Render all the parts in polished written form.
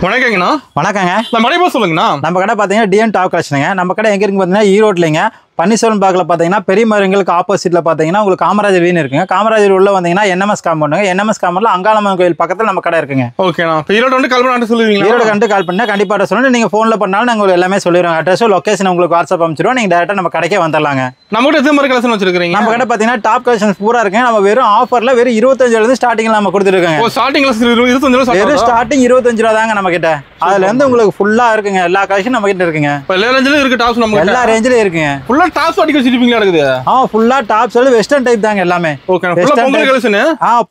வணக்கங்கண்ணா. வணக்கங்க. மறுபடியும் சொல்லுங்கண்ணா. நம்ம கடை பார்த்தீங்கன்னா டிஎன் டாப் கலெக்ஷனுங்க. நம்ம கடை எங்க இருக்கு பார்த்தீங்கன்னா ஈரோட்லைங்க பன்னீர்செல்வம் பார்க்கல பார்த்தீங்கன்னா பெரிய மருங்களுக்கு ஆப்போசிட்ல பார்த்தீங்கன்னா உங்களுக்கு காமராஜர் வீண் இருக்குங்க. காமராஜர் உள்ள வந்தீங்கன்னா என்எம்எஸ் காம்பவுண்டுங்க. என்எம்எஸ் காம்பவுண்ட்ல அங்காளம்மன் கோயில் பக்கத்தில் நம்ம கடை இருக்குங்க. ஓகேண்ணா. ஈரோடு வந்து கால் பண்ணி சொல்லுவீங்களா? ஈரோடு கண்டு கால் பண்ணா கண்டிப்பாக சொல்லணும். நீங்க ஃபோன்ல பண்ணாலும் நாங்கள் எல்லாமே சொல்லிடுவோம். அட்ரஸோ லொகேஷன் உங்களுக்கு வாட்ஸ்அப் அனுப்பிச்சிடுவோம். நீங்க டேரக்டா நம்ம கடைக்கே வந்துடலாங்க. நம்ம கிட்ட எத்தனை மாதிரி கலெக்ஷன் வச்சிருக்கீங்க? நம்ம கடை பார்த்தீங்கன்னா டாப் கலெக்ஷன்ஸ் பூரா இருக்குங்க. நம்ம வெறும் ஆஃபர்ல வெறும் 25 இருந்து ஸ்டார்டிங்ல நம்ம கொடுத்துருக்கோங்க. ஓ, ஸ்டார்டிங்ல 25 வெறும் ஸ்டார்டிங் 25 ரூபா தாங்க நம்ம கிட்ட. அதுல இருந்து உங்களுக்கு ஃபுல்லா இருக்குங்க. எல்லா கலெக்ஷன் நம்ம கிட்ட இருக்குங்க. எல்லா ரேஞ்சிலும் இருக்கு டாப்ஸ். நம்ம எல்லா ரேஞ்சிலும் இருக்குங்க. ஃபுல்லா டாப்ஸ் அடிக்க வச்சிருப்பீங்களா? இருக்குது ஃபுல்லா டாப்ஸ் எல்லாம் வெஸ்டர்ன் டைப் தாங்க எல்லாமே. ஓகே. ஃபுல்லா Pongal collection.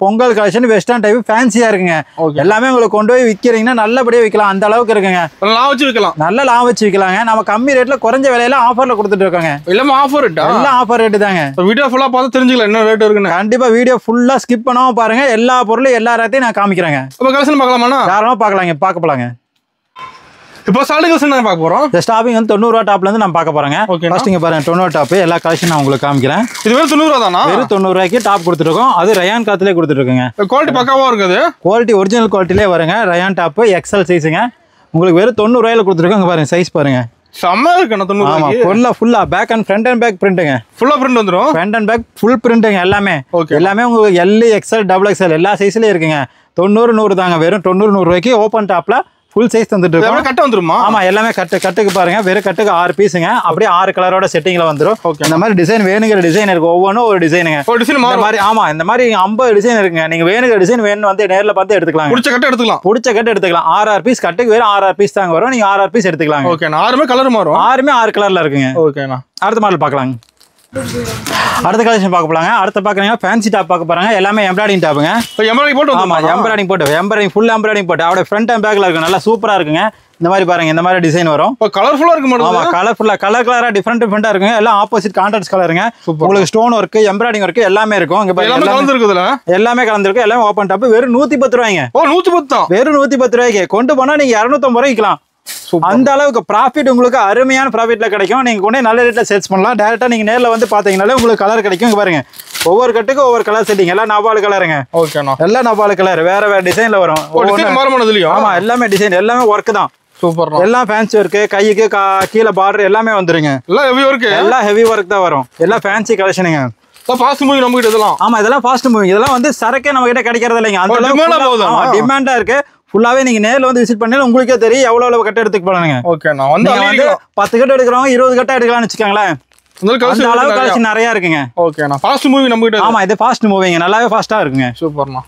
Pongal collection western type ஃபேன்சியா இருக்குங்க. எல்லாமே உங்களுக்கு கொண்டு போய் விக்கிறீங்கன்னா நல்லபடியா விக்கலாம். அந்த அளவுக்கு இருக்குங்க. லாபம் வச்சு விக்கலாம். நல்ல லாபம் வச்சு விக்கலாங்க. நம்ம கம்மி ரேட்ல குறைஞ்ச விலையில ஆஃபர்ல கொடுத்துட்டு இருக்காங்க. எல்லாமே ஆஃபர் ரேட்டா? எல்லாம் ஆஃபர் ரேட் தாங்க. வீடியோ ஃபுல்லா பார்த்து தெரிஞ்சுக்கலாம் என்ன ரேட் இருக்குன்னு. கண்டிப்பா வீடியோ ஃபுல்லா ஸ்கிப் பண்ணாம பாருங்க. எல்லா பொருளும் எல்லா ரேட்டையும் நான் காமிக்கிறேங்க. அப்ப கலெக்ஷன் பார்க்கலாமா? தாராளமா பார்க்கலாங்க. பார்க்க போலாங்க. இப்போ ஸ்டார்டிங் கலெக்ஷன் நான் பார்க்க போறோம். இந்த ஸ்டாப்பிங் வந்து 90 ரூபா டாப்ல இருந்து நம்ம பார்க்க போறோங்க. ஃபர்ஸ்ட் இங்க பாருங்க 90 டாப் எல்லா கலெக்ஷன் நான் உங்களுக்கு காமிக்கிறேன். இது வெறும் 90 ரூபா தானா? வெறும் 90 ரூபாய்க்கு டாப் கொடுத்துருக்கோம். அது ரயான் காத்துலயே கொடுத்துருக்கோங்க. குவாலிட்டி பக்காவா இருக்குது. குவாலிட்டி ஒரிஜினல் குவாலிட்டிலே வருங்க. ரயான் டாப் எக்ஸ்எல் சைஸுங்க. உங்களுக்கு வெறும் 90 ரூபாயில கொடுத்துருக்கோம். இங்க பாருங்க சைஸ் பாருங்க. செம்ம இருக்கு. 90 ரூபாய்க்கு ஃபுல்லா back and front and back பிரிண்ட்ங்க. ஃபுல்லா பிரிண்ட் வந்துரும். ஃப்ரண்ட் அண்ட் பேக் ஃபுல் பிரிண்ட்ங்க எல்லாமே. எல்லாமே உங்களுக்கு எல் எக்ஸ்எல் டபுள் எக்ஸ்எல் எல்லா சைஸ்லயும் இருக்குங்க. 90 100 தாங்க. வெறும் 90 100 ரூபாய்க்கு ஓப்பன் டாப்ல ஃபுல் சைஸ் தந்துட்டு இருக்கோம். கட்ட வந்துருமா? ஆமா, எல்லாமே கட்டுக்கு பாருங்க. வெறும் கட்டுக்கு 6 பீஸுங்க. அப்படியே 6 கலரோட செட்டிங்ல வந்துரும். இந்த மாதிரி டிசைன் வேணுங்கிற டிசைன் இருக்கு. ஒவ்வொன்றும் ஒரு டிசைனுங்க. இந்த மாதிரி ஆமா இந்த மாதிரி 50 டிசைன் இருக்குங்க. நீங்க வேணுங்கிற டிசைன் வேணும் வந்து நேர்ல பார்த்து எடுத்துக்கலாம். புடிச்ச கட்டு எடுத்துக்கலாம். புடிச்ச கட்டு எடுத்துக்கலாம். 6 பீஸ் கட்டுக்கு வெறும் 6 பீஸ் தாங்க வரும். நீங்க 6 பீஸ் எடுத்துக்கலாம். ஓகேண்ணா. 6மே கலர் மாறும். 6மே 6 கலர்ல இருக்குங்க. ஓகேண்ணா. அடுத்த மாடல் பார்க்கலாங்க. அடுத்த கலெக்ஷன் பார்க்க போலாங்க. அடுத்த பாக்குறீங்கன்னா ஃபேன்சி டாப் பார்க்க போறாங்க. எல்லாமே எம்ப்ராய்டிங் டாப்புங்க. எம்ப்ராய்டிங் போட்டு ஆமா எம்ப்ராய்டிங் போட்டு எம்ப்ராய்டிங் ஃபுல் எம்ப்ராய்டிங் போட்டு அவட ஃப்ரண்ட் அண்ட் பேக்ல இருக்கு. நல்லா சூப்பரா இருக்குங்க. இந்த மாதிரி பாருங்க. இந்த மாதிரி டிசைன் வரும். கலர்ஃபுல்லா இருக்கு மேடம். ஆமா கலர்ஃபுல்லா கலரா டிஃபரெண்டா இருக்குங்க. எல்லாம் ஆப்போசிட் கான்ட்ராஸ்ட் கலருங்க. உங்களுக்கு ஸ்டோன் ஒர்க் எம்ப்ராய்டிங் ஒர்க் எல்லாமே இருக்கும். இங்க பாருங்க எல்லாமே கலந்துருக்குதுல. எல்லாமே கலந்துருக்கு. எல்லாமே ஓபன் டாப். வெறும் 110 ரூபாய்ங்க. ஓ 110. வெறும் 110 ரூபாய்க்கு கொண்டு போனா நீங்க 250 ரூபாய்க்கு விக்கலாம். அந்த அளவுக்கு ப்ராஃபிட் உங்களுக்கு அருமையான ப்ராஃபிட்ல கிடைக்கும். நீங்க கொண்டே நல்ல ரேட்ல சேல்ஸ் பண்ணலாம். டைரக்டா நீங்க நேர்ல வந்து பாத்தீங்கன்னாலே உங்களுக்கு கலர் கிடைக்கும். இங்க பாருங்க ஒவ்வொரு கட்டுக்கும் ஒவ்வொரு கலர் செட்டிங். எல்லாம் நவால் கலருங்க. ஓகேண்ணா. எல்லாம் நவால் கலர் வேற டிசைன்ல வரும். ஆமா எல்லாமே டிசைன் எல்லாமே ஒர்க் தான். சூப்பர். எல்லாம் ஃபேன்சி ஒர்க். கைக்கு கீழே பார்டர் எல்லாமே வந்துருங்க. எல்லாம் ஹெவி ஒர்க். எல்லாம் ஹெவி ஒர்க் தான் வரும். எல்லாம் ஃபேன்சி கலெக்ஷனுங்க. ஃபாஸ்ட் மூவிங் நம்ம கிட்ட இதெல்லாம். ஆமா இதெல்லாம் ஃபாஸ்ட் மூவிங். இதெல்லாம் வந்து சரக்கே நம்ம கிட்ட கிடைக்கிறது இல்லைங்க. அந்த அளவுக்கு டிமாண்டா இருக்கு. ஃபுல்லாவே நீங்க நேர்ல வந்து விசிட் பண்ணீங்க உங்களுக்கே தெரியும் எவ்வளவு கட்ட எடுத்துக்க போறாங்க. ஓகேண்ணா. வந்து 10 கட்ட எடுக்கிறவங்க 20 கட்ட எடுக்கலாம்னு வச்சுக்கோங்களேன். அந்த அளவு கலெக்ஷன் நிறைய இருக்குங்க. ஓகேண்ணா. ஃபாஸ்ட் மூவிங் நம்ம கிட்ட. ஆமா இது ஃபாஸ்ட் மூவிங். நல்லாவே ஃபாஸ்டா இருக்குங்க. சூப்பர்ண்ணா.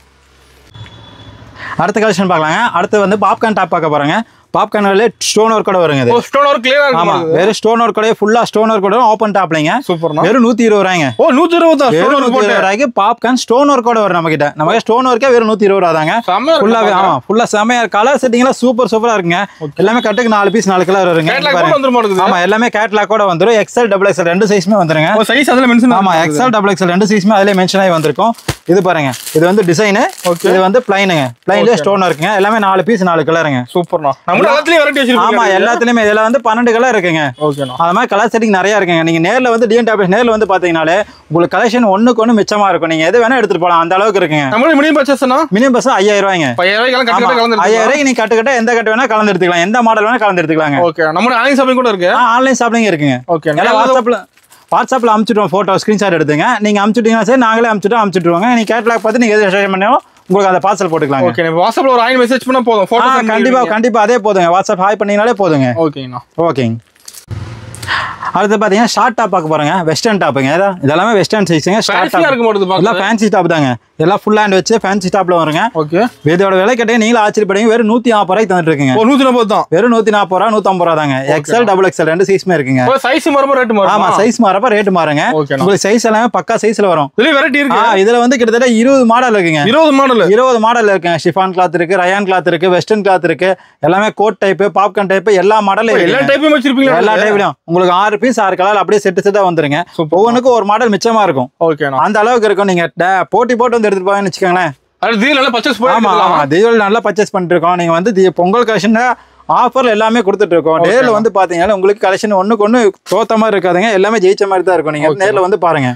அடுத்த கலெக்ஷன் பார்க்கலாங்க. அடுத்து வந்து பாப்கார்ன் டாப் பார்க்க போறாங்க. பாப்கார்ன்ல ஸ்டோன் ஒர்க்கோட வருங்க. இது ஸ்டோன் ஒர்க் கிளியரா இருக்கு. ஆமா வெறும் ஸ்டோன் ஒர்க்கோட ஃபுல்லா ஸ்டோன் ஒர்க்கோட ஓபன் டாப்லங்க. சூப்பர்ண்ணா. வெறும் 120 ரூபாய்ங்க. ஓ 120 தான். ஸ்டோன் ஒர்க் போட்டு ரூபாய்க்கு பாப்கார்ன் ஸ்டோன் ஒர்க்கோட வரும் நம்ம கிட்ட. நம்ம ஸ்டோன் ஒர்க்கே வெறும் 120 ரூபாய் தாங்க. ஃபுல்லாவே ஆமா ஃபுல்லா செமையா கலர் செட்டிங்லாம் சூப்பரா இருக்குங்க. எல்லாமே கட்டுக்கு 4 பீஸ் 4 கலர் வருங்க. ஆமா எல்லாமே கேட்லாக்கோட வந்துரும். எக்ஸ்எல் டபுள் எக்ஸ்எல் ரெண்டு சைஸ்மே வந்துருங்க. ஓ சைஸ் அதுல மென்ஷன். ஆமா எக்ஸ்எல் டபுள் எக்ஸ்எல் ரெண்டு சைஸ்மே அதுல மென்ஷன் ஆகி வந்திருக்கும். இது பாருங்க இது வந்து டிசைன். இது வந்து பிளைனுங்க. பிளைன்ல ஸ்டோன் இருக்குங்க. எல்லாமே 4 பீஸ் 4 கலருங்க. சூப்பர்ண்ணா. நம்ம எல்லாத்துலயும் வெரைட்டி வச்சிருக்கோம். ஆமா எல்லாத்துலயுமே இதுல வந்து 12 கலர் இருக்குங்க. ஓகேண்ணா. அந்த மாதிரி கலர் செட்டிங் நிறைய இருக்குங்க. நீங்க நேர்ல வந்து டிஎன் டாப் நேர்ல வந்து பாத்தீங்கன்னாலே உங்களுக்கு கலெக்ஷன் ஒண்ணுக்கு ஒண்ணு மிச்சமா இருக்கும். நீங்க எது வேணா எடுத்துட்டு போலாம். அந்த அளவுக்கு இருக்குங்க. நம்மளுக்கு மினிமம் பர்ச்சேஸ்னா மினிமம் பர்ச்சேஸ் 5000 ரூபாய்ங்க. 5000 ரூபாய்க்கு கலந்து 5000 ரூபாய்க்கு நீங்க கட்டுக்கட்ட எந்த கட்டு வேணா கலந்து எடுத்துக்கலாம். எந்த மாடல் வேணா கலந்து எடுத்துக்கலாங்க. ஓகே. நம்ம ஆன்லைன் ஷாப்பிங் கூட இருக்கு. ஆன்லைன் ஷாப்பிங் இருக்குங்க. ஓகே. வாட்ஸ்அப்ல அனுப்பிச்சுடுவோம். போட்டோ ஸ்கிரீன்ஷாட் எடுத்துங்க. நீங்க அனுப்பிச்சுட்டீங்கன்னா சரி நாங்களே அனுப்பிச்சுடுவோங்க. நீங்க கேட்லாக் பார்த்து நீங்க எது ஷேர் பண்ணணும் உங்களுக்கு அந்த பார்சல் போட்டுக்கலாம். ஓகே. வாட்ஸ்அப்ல ஒரு ஹாய் மெசேஜ் பண்ணா போதும். போட்டோ கண்டிப்பா அதே போதுங்க. வாட்ஸ்அப் ஹாய் பண்ணீங்கனாலே போதுங்க. ஓகேண்ணா. ஓகேங்க. அடுத்து பாத்தீங்கன்னா ஷார்ட் டாப் பார்க்க போறேங்க. வெஸ்டர்ன் டாப்புங்க. இதெல்லாமே வெஸ்டர்ன் சைஸ்ங்க. ஷார்ட் டாப் இருக்கு போடுது பாக்க. எல்லாம் ஃபேன்சி டாப் தாங்க. எல்லாம் ஃபுல் ஹேண்ட் வச்சு ஃபேன்சி டாப்ல வருங்க. ஓகே. இதோட விலை கேட்டீங்க நீங்களும் ஆச்சரியப்படுவீங்க. வெறும் 140 ரூபாய்க்கு தந்துட்டு இருக்கீங்க. ஓ 140 தான். வெறும் 140 ரூபாய் 150 ரூபாய் தாங்க. எக்ஸ்எல் டபுள் எக்ஸ்எல் ரெண்டு சைஸ்மே இருக்குங்க. ஓ சைஸ் மாறுமா ரேட் மாறுமா? ஆமா சைஸ் மாறப்ப ரேட் மாறுங்க. உங்களுக்கு சைஸ் எல்லாமே பக்கா சைஸ்ல வரும். இதுல வெரைட்டி இருக்கு. இதுல வந்து கிட்டத்தட்ட 20 மாடல் இருக்குங்க. 20 மாடல் இருக்குங்க. ஷிஃபான் கிளாத் இருக்கு, ரயான் கிளாத் இருக்கு, வெஸ்டர்ன் கிளாத் இருக்கு. எல்லாமே கோட் டைப், பாப்கார்ன் டைப் எல்லா மாடலும் இருக்கு. எல்லா டைப்பும் வச்சிருப்பீங்க. எல்லா டைப்லயும் உங்களுக்கு 6 பீஸ் 6 கலர் அப்படியே செட்டா வந்துருங்க. ஒவ்வொன்றுக்கும் ஒரு மாடல் மிச்சமா இருக்கும். ஓகேண்ணா. அந்த அளவுக்கு இருக்கும். நீங்க போட்டி போட்டு வந்து எடுத்துட்டு போங்கன்னு வச்சுக்கோங்களேன். அது தீபாவளி நல்லா பர்ச்சேஸ் பண்ணி. ஆமா தீபாவளி நல்லா பர்ச்சேஸ் பண்ணிட்டு இருக்கோம். நீங்க வந்து பொங்கல் கலெக்ஷன் ஆஃபர்ல எல்லாமே கொடுத்துட்டு இருக்கோம். நேர்ல வந்து பாத்தீங்கன்னா உங்களுக்கு கலெக்ஷன் ஒண்ணுக்கு ஒண்ணு தோத்த மாதிரி இருக்காதுங்க, எல்லாமே ஜெயிச்ச மாதிரி தான் இருக்கும். நீங்க நேர்ல வந்து பாருங்க.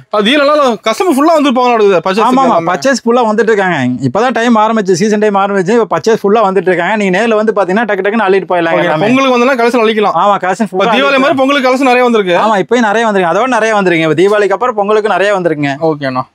கஸ்டமர் ஃபுல்லா வந்து போவாங்க. ஆமா பர்ச்சேஸ் ஃபுல்லா வந்துட்டு இருக்காங்க. இப்பதான் டைம் ஆரம்பிச்சு, சீசன் டைம் ஆரம்பிச்சு, இப்ப பர்ச்சேஸ் ஃபுல்லா வந்துட்டு இருக்காங்க. நீங்க நேர்ல வந்து பாத்தீங்கன்னா டக்கு டக்குன்னு அள்ளிட்டு போயிடலாம். உங்களுக்கு வந்து கலெக்ஷன் அழிக்கலாம். ஆமா கலெக்ஷன் தீபாவளி மாதிரி பொங்கலுக்கு கலெக்ஷன் நிறைய வந்திருக்கு. ஆமா இப்பயும் நிறைய வந்திருக்கு, அதோட நிறைய வந்திருக்கு. தீபாவளிக்கு அப்புறம் பொங்கலுக்கு நிறைய வந்திருக்குங்க. ஓகேண்ணா.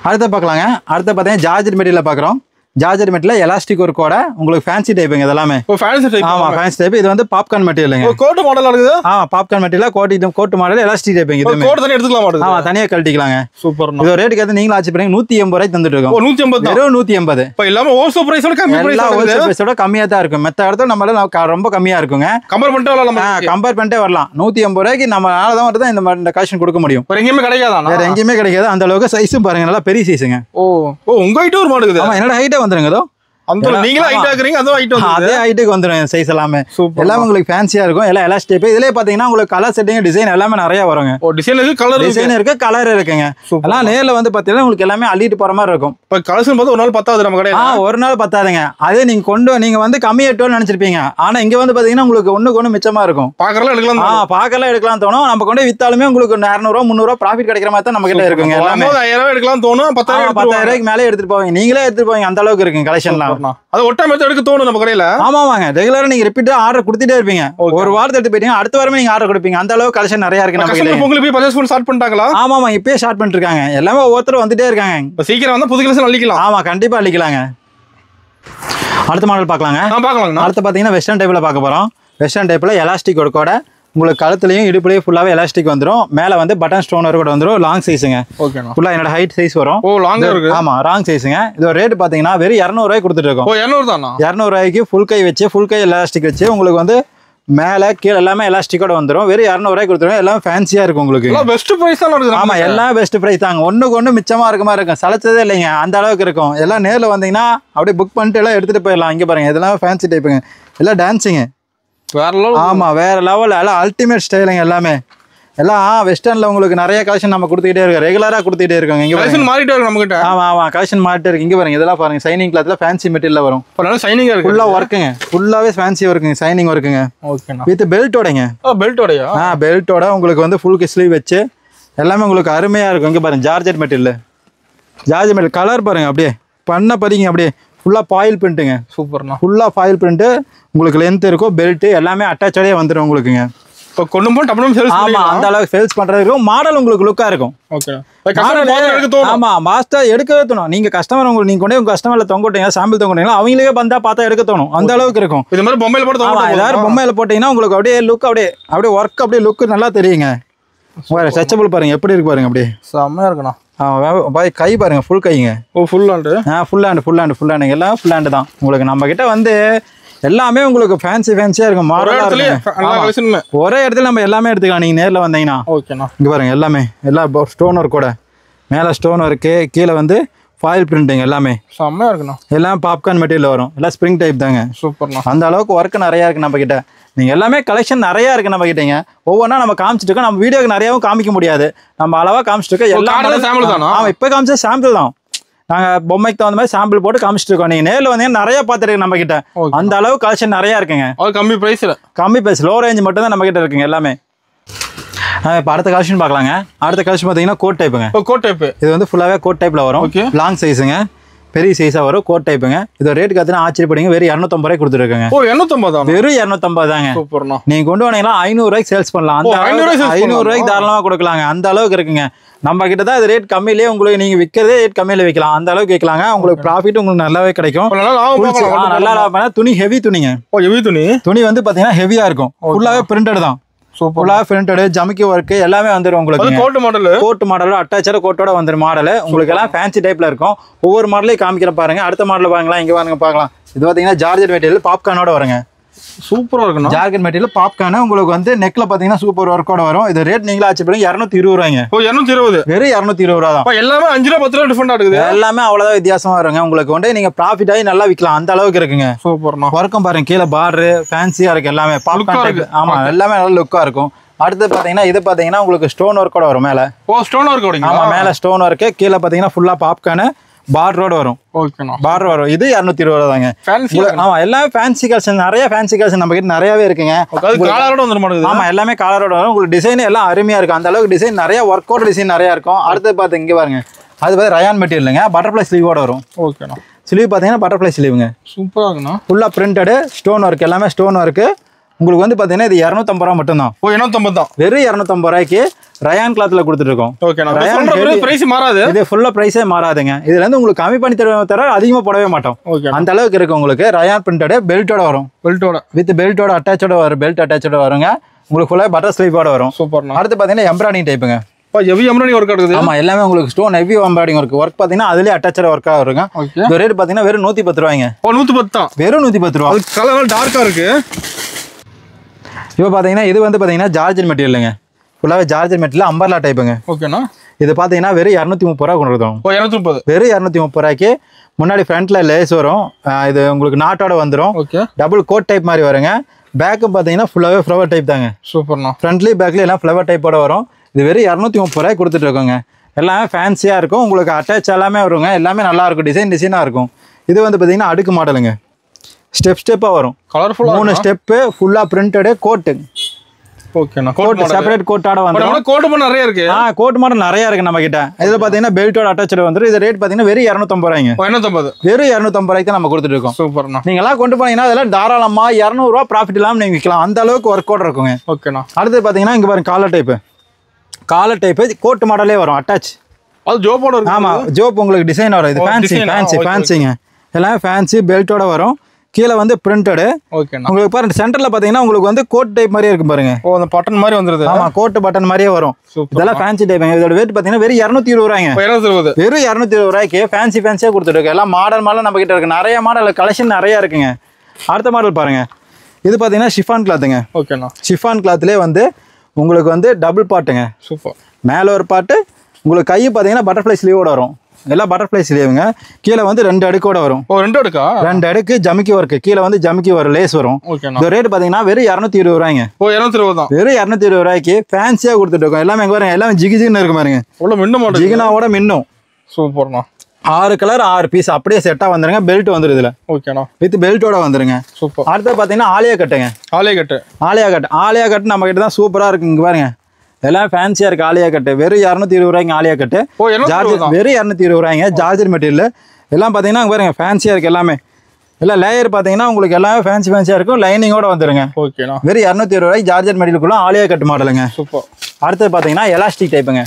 அடுத்த பார்க்கலாங்க. அடுத்த பார்த்தீங்கன்னா ஜார்ஜெட் மெட்டீரியல் பார்க்குறோம். ஜார்ஜெட் மெட்டீரியல் எலாஸ்டிக் ஒர்க்கோட உங்களுக்கு ஃபேன்சி டைப்புங்க இதெல்லாமே. Fancy type. ஆமா ஃபேன்சி டைப். இது வந்து பாப்கார்ன் மெட்டீரியலுங்க. கோட் மாடல் இருக்குது. Popcorn material coat model elastic டைப்புங்க. இது கோட் தனியா எடுத்துக்கலாம் மாட்டேங்குது. ஆமா தனியா கழட்டிக்கலாங்க. சூப்பர். இது ரேட்டுக்கு ஏத்த நீங்களும் ஆச்சு பாருங்க 180 ரூபாய்க்கு தந்துட்டு இருக்கோம். 180. வெறும் 180. இப்ப எல்லாமே ஹோல்சேல் பிரைஸோட கம்மி பிரைஸ் ஆகுது. ஹோல்சேல் பிரைஸோட கம்மியா தான் இருக்கும். மத்த இடத்துல நம்ம ரொம்ப கம்மியா இருக்குங்க. கம்பேர் பண்ணிட்டே வரலாம். 180 ரூபாய்க்கு நம்மளால தான் வந்து இந்த கலெக்ஷன் கொடுக்க முடியும். வேற எங்கேயுமே கிடைக்காதா? வேற எங்கேயுமே கிடைக்காது. அந்த அளவுக்கு சைஸும் பாருங்க, நல்லா பெரிய சைஸுங்க. உங்க ஹைட் ஒரு மாடுக்குது. ஆமா என்னோட ஹைட்டே வந்துருங்க. அதோ நீங்களும் ஹைட் ஆக்குறீங்க, அதுவும் ஹைட் வந்து அதே ஹைட்டுக்கு வந்துரும் சைஸ் எல்லாமே. எல்லாம் உங்களுக்கு ஃபேன்சியா இருக்கும். எல்லாம் எலாஸ்டிக். இதுலயே பாத்தீங்கன்னா உங்களுக்கு கலர் செட்டிங் டிசைன் எல்லாமே நிறைய வருங்க. டிசைன் இருக்கு, டிசைன் இருக்கு, கலர் இருக்குங்க. எல்லாம் நேர்ல வந்து பாத்தீங்கன்னா உங்களுக்கு எல்லாமே அள்ளிட்டு போற மாதிரி இருக்கும். இப்ப கலெக்ஷன் பார்த்து ஒரு நாள் பத்தாது நம்ம கடையில. ஒரு நாள் பத்தாதுங்க. அதே நீங்க வந்து கம்மி எட்டுன்னு நினைச்சிருப்பீங்க. ஆனா இங்க வந்து பாத்தீங்கன்னா உங்களுக்கு ஒண்ணுக்கு ஒண்ணு மிச்சமா இருக்கும். பாக்கறலாம் எடுக்கலாம். பாக்கறலாம் எடுக்கலாம் தோணும். நம்ம கொண்டு வித்தாலுமே உங்களுக்கு 200 ரூபா 300 ரூபா ப்ராஃபிட் கிடைக்கிற மாதிரி தான் நம்ம கிட்ட இருக்குங்க. எல்லாமே 1000 ரூபாய் எடுக்கலாம் தோணும். 10000 ரூபாய்க்கு மேலே எடுத்துட்டு போவீங்க. நீங்களே எடுத்துட்டு போவீங்க. அந்த அளவுக்கு இருக்குங்க கலெக்ஷன்லாம். அது ஒட்டா மெத்தட் எடுக்க தோணும் நம்ம கடையில. ஆமாவாங்க. ரெகுலரா நீங்க ரிப்பீட்டா ஆர்டர் கொடுத்துட்டே இருப்பீங்க. ஒரு வாரத்தை எடுத்து போயிட்டீங்க, அடுத்த வாரமே நீங்க ஆர்டர் கொடுப்பீங்க. அந்த அளவுக்கு கலெக்ஷன் நிறைய இருக்கு நம்ம கிட்ட. உங்களுக்கு போய் பர்ச்சேஸ் பண்ண ஸ்டார்ட் பண்ணிட்டாங்களா? ஆமாமா இப்பவே ஸ்டார்ட் பண்ணிட்டு இருக்காங்க. எல்லாமே ஒவ்வொருத்தரும் வந்துட்டே இருக்காங்க. இப்ப சீக்கிரம் வந்தா புது கலெக்ஷன் அள்ளிக்கலாம். ஆமா கண்டிப்பா அள்ளிக்கலாங்க. அடுத்த மாடல் பார்க்கலாங்க. பார்க்கலாங்க. அடுத்து பாத்தீங்கன்னா வெஸ்டர்ன் டைப்ல பார்க்க போறோம். வெஸ்டர்ன் டைப்ல எலாஸ்டிக் ஒர்க்கோட உங்களுக்கு கழுத்துலயும் இடுப்புலயும் ஃபுல்லாவே எலாஸ்டிக் வந்துரும். மேல வந்து பட்டன் ஸ்டோனர் கூட வந்துரும். லாங் சைஸுங்க. ஓகேண்ணா. ஃபுல்லா என்னோட ஹைட் சைஸ் வரும். லாங்கா இருக்கு. ஆமா லாங் சைஸுங்க. இது ரேட் பாத்தீங்கன்னா வெறும் 200 ரூபாய்க்கு கொடுத்துட்டு இருக்கோம். 200 தானா? 200 ரூபாய்க்கு ஃபுல் கை வச்சு ஃபுல் கை எலாஸ்டிக் வச்சு உங்களுக்கு வந்து மேல கீழ எல்லாமே எலாஸ்டிக்கோட வந்துரும். வெறும் 200 ரூபாய்க்கு கொடுத்துருவோம். எல்லாம் ஃபேன்சியா இருக்கும் உங்களுக்கு. பெஸ்ட் பிரைஸ் தான் இருக்குது. ஆமா எல்லாம் பெஸ்ட் பிரைஸ் தாங்க. ஒண்ணுக்கு ஒண்ணு மிச்சமா இருக்க மாதிரி இருக்கும். சளைச்சதே இல்லைங்க. அந்த அளவுக்கு இருக்கும். எல்லாம் நேர்ல வந்தீங்கன்னா அப்படியே புக் பண்ணிட்டு எல்லாம் எடுத்துட்டு போயிடலாம். இங்க பாருங்க இதெல்லாம் ஃபேன்சி டைப்புங்க. எல்லாம் டான்ஸிங்க வேற லெவல். ஆமா வேற லெவல். எல்லாம் அல்டிமேட் ஸ்டைலுங்க. எல்லாமே எல்லாம் வெஸ்டர்ன்ல உங்களுக்கு நிறைய கலெக்ஷன் நம்ம கொடுத்துக்கிட்டே இருக்கோம். ரெகுலரா கொடுத்துட்டே இருக்கோங்க. இங்க கலெக்ஷன் மாறிட்டே இருக்கு நம்ம கிட்ட. ஆமா கலெக்ஷன் மாறிட்டே இருக்கு. இங்க பாருங்க இதெல்லாம் பாருங்க சைனிங் கிளாத்ல ஃபேன்சி மெட்டீரியல்ல வரும். நல்ல ஷைனிங்கா இருக்கு. ஃபுல்லா வர்க்குங்க. ஃபுல்லாவே ஃபேன்சி வர்க்குங்க. ஷைனிங் வர்க்குங்க. ஓகேண்ணா. வித் பெல்ட்டோடங்க. பெல்ட்டோடயா? பெல்ட்டோட உங்களுக்கு வந்து ஃபுல் ஸ்லீவ் வச்சு எல்லாமே உங்களுக்கு அருமையா இருக்கும். இங்க பாருங்க georgette material. Georgette material colour பாருங்க அப்படியே பண்ண படிங்க. அப்படியே ஃபுல்லா ஃபாயில் பிரிண்ட்டுங்க. சூப்பர்ண்ணா. ஃபுல்லா ஃபாயில் பிரிண்ட். உங்களுக்கு லென்த் இருக்கும். பெல்ட் எல்லாமே அட்டாச்சோடயே வந்துடும் உங்களுக்குங்க. இப்போ கொண்டு போய் டபுள் சேல்ஸ் ஆமா அந்த அளவுக்கு சேல்ஸ் பண்றதுக்கு மாடல் உங்களுக்கு லுக்கா இருக்கும். ஓகே. ஆமா மாஸ்டர் எடுக்கவே தோணும். நீங்க கஸ்டமர் நீங்க கொண்டு உங்க கஸ்டமர்ல தொங்கிட்டீங்க, சாம்பிள் தொங்கிட்டீங்களா அவங்களே வந்தா பார்த்தா எடுக்க தோணும். அந்த அளவுக்கு இருக்கும். இது மாதிரி பொம்மையில போட்டு ஏதாவது பொம்மையில போட்டீங்கன்னா உங்களுக்கு அப்படியே லுக் அப்படியே ஒர்க் அப்படியே லுக் நல்லா தெரியுங்க. ஸ்ட்ரெச்சபிள் பாருங்க எப்படி இருக்கு பாருங்க. அப்படியே செம்மையா இருக்குண்ணா. கை பாருங்க ஃபுல் கைங்க. Full hand. ஃபுல் ஹேண்டு எல்லாம் ஃபுல் ஹேண்டு தான். உங்களுக்கு நம்ம கிட்ட வந்து எல்லாமே உங்களுக்கு ஃபேன்சியா இருக்கும். மாடலா இருக்கு. ஒரே இடத்துல நம்ம எல்லாமே எடுத்துக்கலாம். நீங்க நேர்ல வந்தீங்கன்னா ஓகேண்ணா. இங்க பாருங்க எல்லாமே எல்லாம் ஸ்டோன் ஒர்க் கூட மேல ஸ்டோன் ஒர்க்கு கீழே வந்து ஃபாயில் பிரிண்டிங் எல்லாமே செம்மையா இருக்குண்ணா. எல்லாம் பாப்கார்ன் மெட்டீரியல் வரும். எல்லாம் ஸ்ப்ரிங் டைப் தாங்க. சூப்பர்ண்ணா. அந்த அளவுக்கு ஒர்க் நிறைய இருக்கு நம்ம கிட்ட. நீங்க எல்லாமே கலெக்ஷன் நிறைய இருக்கு நம்ம கிட்டங்க. ஒவ்வொன்றா நம்ம காமிச்சிட்டு இருக்கோம். நம்ம வீடியோக்கு நிறையாவும் காமிக்க முடியாது. நம்ம அளவா காமிச்சிட்டு இருக்கோம். எல்லாம் ஆமா இப்ப காமிச்ச சாம்பிள் தான். நாங்க பொம்மைக்கு தகுந்த மாதிரி சாம்பிள் போட்டு காமிச்சிட்டு இருக்கோம். நீங்க நேர்ல வந்தீங்கன்னா நிறைய பார்த்துருக்கு நம்ம கிட்ட. அந்த அளவு கலெக்ஷன் நிறைய இருக்குங்க. கம்மி பிரைஸ் லோ ரேஞ்ச் மட்டும் தான் நம்ம கிட்ட இருக்குங்க எல்லாமே. இப்போ அடுத்த கலெக்ஷன் பார்க்கலாங்க. அடுத்த கலெக்ஷன் பார்த்தீங்கன்னா கோட் டைப்புங்க. Coat type. இது வந்து ஃபுல்லாவே கோட் டைப்ல வரும். லாங் சைஸுங்க. பெரிய சைஸா வரும். கோட் டைப்புங்க. இது ரேட் பார்த்தீங்கன்னா ஆச்சரியப்படுங்க. வெறும் 250 ரூபாய் கொடுத்துருக்காங்க. 250 வெறும் 250 தாங்க. சூப்பர்ண்ணா. நீங்க கொண்டு வந்தீங்கன்னா 500 ரூபாய்க்கு சேல்ஸ் பண்ணலாம். அந்த 500 ரூபாய்க்கு தாராளமா கொடுக்கலாங்க. அந்த அளவுக்கு இருக்குங்க. நம்ம கிட்ட தான் இது ரேட் கம்மியிலேயே உங்களுக்கு நீங்க விற்கிறதே ரேட் கம்மியில விற்கலாம். அந்த அளவுக்கு விற்கலாங்க. உங்களுக்கு ப்ராஃபிட் உங்களுக்கு நல்லாவே கிடைக்கும். நல்லா லாபம். துணி ஹெவி துணிங்க. துணி வந்து பாத்தீங்கன்னா ஹெவியா இருக்கும். ஃபுல்லாவே பிரிண்டட் தான். ஃபுல்லாவே பிரிண்டட் ஜமிக்கி ஒர்க் எல்லாமே வந்துடும் உங்களுக்கு. கோட் மாடல் அட்டாச்சர் கோட்டோட வந்துடும் மாடல். உங்களுக்கு எல்லாம் ஃபேன்சி டைப்ல இருக்கும். ஒவ்வொரு மாடலையும் காமிக்கிற பாருங்க. அடுத்த மாடல் பாருங்களா. இங்க பாருங்க பார்க்கலாம். இது பாத்தீங்கன்னா ஜார்ஜெட் மெட்டீரியல் பாப்கார்னோட வருங்க. சூப்பரா இருக்கு. ஜார்ஜெட் மெட்டீரியல் பாப்கார்ன் உங்களுக்கு வந்து நெக்ல பாத்தீங்கன்னா சூப்பர் ஒர்க்கோட வரும். இது ரேட் நீங்களா ஆச்சு பாருங்க 220 ரூபாய்ங்க. 220 வெறும் 220 ரூபா தான். எல்லாமே 5 ரூபா 10 ரூபா டிஃபரெண்ட் இருக்குது. எல்லாமே அவ்வளவுதான் வித்தியாசமா வருங்க. உங்களுக்கு வந்து நீங்க ப்ராஃபிட் ஆகி நல்லா விற்கலாம். அந்த அளவுக்கு இருக்குங்க. சூப்பர்ண்ணா. ஒர்க்கும் பாருங்க கீழே பார்டர் ஃபேன்சியா இருக்கு. எல்லாமே பாப்கார்ன் டைப். ஆமா எல்லாமே நல்ல லுக்கா இருக்கும். அடுத்து பாத்தீங்கன்னா இது பாத்தீங்கன்னா உங்களுக்கு ஸ்டோன் ஒர்க்கோட வரும். மேல ஸ்டோன் ஒர்க். ஆமா மேல ஸ்டோன் ஒர்க் கீழே பாத்தீங்கன்னா ஃபுல்லா பாப்கார்ன் பார்டரோட வரும். ஓகேண்ணா. பார்டர் வரும். இது 220 தாங்க. ஆமா எல்லாமே ஃபேன்சி கலெக்ஷன், நிறைய ஃபேன்சி கலெக்ஷன் நம்ம கிட்ட நிறையவே இருக்குங்க. காலரோட வந்துட மாட்டேங்குது. ஆமா எல்லாமே காலரோட வரும். உங்களுக்கு டிசைன் எல்லாம் அருமையா இருக்கும். அந்த அளவுக்கு டிசைன் நிறைய ஒர்க் அவுட் டிசைன் நிறைய இருக்கும். அடுத்து பார்த்து இங்க பாருங்க, அது பார்த்து ரயான் மெட்டீரியலுங்க, பட்டர்ஃப்ளை ஸ்லீவோட வரும். ஓகேண்ணா. ஸ்லீவ் பார்த்தீங்கன்னா பட்டர்ஃப்ளை ஸ்லீவுங்க, சூப்பராக இருக்குண்ணா. ஃபுல்லாக பிரிண்டடு ஸ்டோன் ஒர்க், எல்லாமே ஸ்டோன் ஒர்க்கு. உங்களுக்கு வந்து பார்த்தீங்கன்னா இது 250 ரூபா மட்டும்தான். 250 தான். வெறும் 250 ரூபாய்க்கு ரயான் கிளாத்ல கொடுத்துருக்கோம். பிரைஸ் மாறாது. இது ஃபுல்லா பிரைஸே மாறாதுங்க. இதுல இருந்து உங்களுக்கு கம்மி பண்ணி தர அதிகமா போடவே மாட்டோம். அந்த அளவுக்கு இருக்கு. உங்களுக்கு ரயான் பிரிண்டட் பெல்ட்டோட வரும். பெல்ட்டோட வித் பெல்ட்டோட அட்டாச்சோட வரும். பெல்ட் அட்டாச்சோட வருங்க. உங்களுக்கு ஃபுல்லா பட்டர் ஸ்லீவோட வரும். சூப்பர். அடுத்து பாத்தீங்கன்னா எம்ப்ராய்டிங் டைப்புங்க. ஹெவி எம்ப்ராய்டிஙங் ஒர்க் இருக்குது. ஆமா எல்லாமே உங்களுக்கு ஸ்டோன் ஹெவி எம்ப்ராய்டிங் ஒர்க் பாத்தீங்கன்னா அதுலயே அட்டாச்சோட ஒர்க்கா வருங்க. இந்த ரேட் பாத்தீங்கன்னா வெறும் 110 ரூபாய்ங்க. 110 தான். வெறும் 110 ரூபாய். கலர் டார்க்கா இருக்கு. இப்போ பார்த்தீங்கன்னா இது வந்து பார்த்தீங்கன்னா ஜார்ஜர் மெட்டீரியலுங்க. ஃபுல்லாகவே ஜார்ஜர் மெட்டீரியல் அம்பர்லா டைப்புங்க. ஓகேண்ணா. இது பார்த்தீங்கன்னா வெறும் 230 ரூபா கொண்டு வரும். 230. வெறும் 230 ரூபாய்க்கு முன்னாடி ஃப்ரண்ட்ல லேஸ் வரும். இது உங்களுக்கு நாட்டோட வந்துடும். டபுள் கோட் டைப் மாதிரி வருங்க. பேக்கும் பார்த்தீங்கன்னா ஃபுல்லாகவே ஃப்ளவர் டைப் தாங்க. சூப்பர்ண்ணா. ஃப்ரண்ட்லி பேக்ல எல்லாம் ஃப்ளவர் டைப்போட வரும். இது வெறும் 230 ரூபாய் கொடுத்துட்டு இருக்கோங்க. எல்லாமே ஃபேன்சியாக இருக்கும். உங்களுக்கு அட்டாச் எல்லாமே வருங்க. எல்லாமே நல்லா இருக்கும். டிசைனாக இருக்கும். இது வந்து பார்த்தீங்கன்னா அடுக்கு மாடலுங்க. ஸ்டெப்பாக வரும். கலர்ஃபுல்லாக 3 ஸ்டெப்பு ஃபுல்லாக பிரிண்டடு கோட்டு. ஓகேண்ணா. கோட் செப்பரேட் கோட்டோட வந்துடும். கோட் மாடல் நிறைய இருக்கு. கோட் மாடல் நிறைய இருக்கு நம்ம கிட்ட. இதில் பார்த்தீங்கன்னா பெல்ட்டோட அட்டாச்சோட வந்துடும். இது ரேட் பார்த்தீங்கன்னா வெறும் 250 ரூபாய்ங்க. 250. வெறும் 250 ரூபாய்க்கு தான் நம்ம கொடுத்துட்டு இருக்கோம். சூப்பர்ண்ணா. நீங்களாம் கொண்டு போனீங்கன்னா அதெல்லாம் தாராளமா 200 ரூபா ப்ராஃபிட் இல்லாமல் நீங்கள் விற்கலாம். அந்த அளவுக்கு ஒர்க் அவுட் இருக்குங்க. ஓகேண்ணா. அடுத்து பார்த்தீங்கன்னா இங்கே பாருங்க காலர் டைப்பு கோட் மாடலே வரும் அட்டாச். அது ஜோப்போட இருக்கும். ஆமா ஜோப் உங்களுக்கு டிசைன் வரும். இது ஃபேன்சிங்க. எல்லாமே ஃபேன்சி பெல்ட்டோட வரும். கீழே வந்து பிரிண்டடு. ஓகேண்ணா. உங்களுக்கு பாருங்க சென்டர்ல பாத்தீங்கன்னா உங்களுக்கு வந்து கோட் டைப் மாதிரியே இருக்கும் பாருங்க. அந்த பட்டன் மாதிரி வந்துருது. ஆமா கோட் பட்டன் மாதிரியே வரும். இதெல்லாம் ஃபேன்சி டைப்புங்க. இதோட வெயிட் பாத்தீங்கன்னா வெறும் 220 ரூபாய்ங்க. வெறும் 220 ரூபாய்க்கு ஃபேன்சியா கொடுத்துட்டு இருக்கு. எல்லாம் மாடல் நம்ம கிட்ட இருக்கு. நிறைய மாடல் கலெக்ஷன் நிறைய இருக்குங்க. அடுத்த மாடல் பாருங்க. இது பாத்தீங்கன்னா ஷிஃபான் கிளாத்துங்க. ஓகேண்ணா. ஷிஃபான் கிளாத்லயே வந்து உங்களுக்கு வந்து டபுள் பாட்டுங்க. சூப்பர். மேல ஒரு பாட்டு உங்களுக்கு கை பாத்தீங்கன்னா பட்டர்ஃப்ளை ஸ்லீவோட வரும். எல்லாம் பட்டர்ஃப்ளை ஸ்லீவுங்க. கீழே வந்து 2 அடுக்கோட வரும். 2 அடுக்கா? 2 அடுக்கு ஜமிக்கி ஒர்க்கு. கீழே வந்து ஜமிக்கி வரும், லேஸ் வரும். இந்த ரேட் பாத்தீங்கன்னா வெறும் 220 ரூபாய்ங்க. 220 தான். வெறும் 220 ரூபாய்க்கு ஃபேன்சியா கொடுத்துட்டு இருக்கோம். எல்லாமே எங்க பாருங்க, எல்லாமே ஜிகிஜின்னு இருக்கு பாருங்க. ஜிகினாவோட மின்னும். சூப்பர்ண்ணா. 6 கலர் 6 பீஸ் அப்படியே செட்டா வந்துருங்க. பெல்ட் வந்துரும் இதுல. ஓகேண்ணா. வித் பெல்ட்டோட வந்துருங்க. சூப்பர். அடுத்து பாத்தீங்கன்னா ஆலியா கட்டுங்க. ஆலியா கட்டு நம்ம கிட்ட தான் சூப்பரா இருக்கு. இங்க பாருங்க எல்லாம் ஃபேன்சியா இருக்கு. ஆலியா கட்டு வெறும் 220 ரூபாய்க்கு. ஆலியா கட்டு வெறும் 220 ரூபாய்ங்க. ஜார்ஜர் மெட்டீரியல் எல்லாம் பாத்தீங்கன்னா பாருங்க ஃபேன்சியா இருக்கு. எல்லாமே எல்லாம் லேயர் பாத்தீங்கன்னா உங்களுக்கு எல்லாமே ஃபேன்சியா இருக்கும். லைனிங்கோட வந்துருங்க. ஓகேண்ணா. வெறும் 220 ரூபாய்க்கு ஜார்ஜர் மெட்டீரியலுக்குள்ள ஆலியா கட்டு மாடலுங்க. சூப்பர். அடுத்து பாத்தீங்கன்னா எலாஸ்டிக் டைப்புங்க.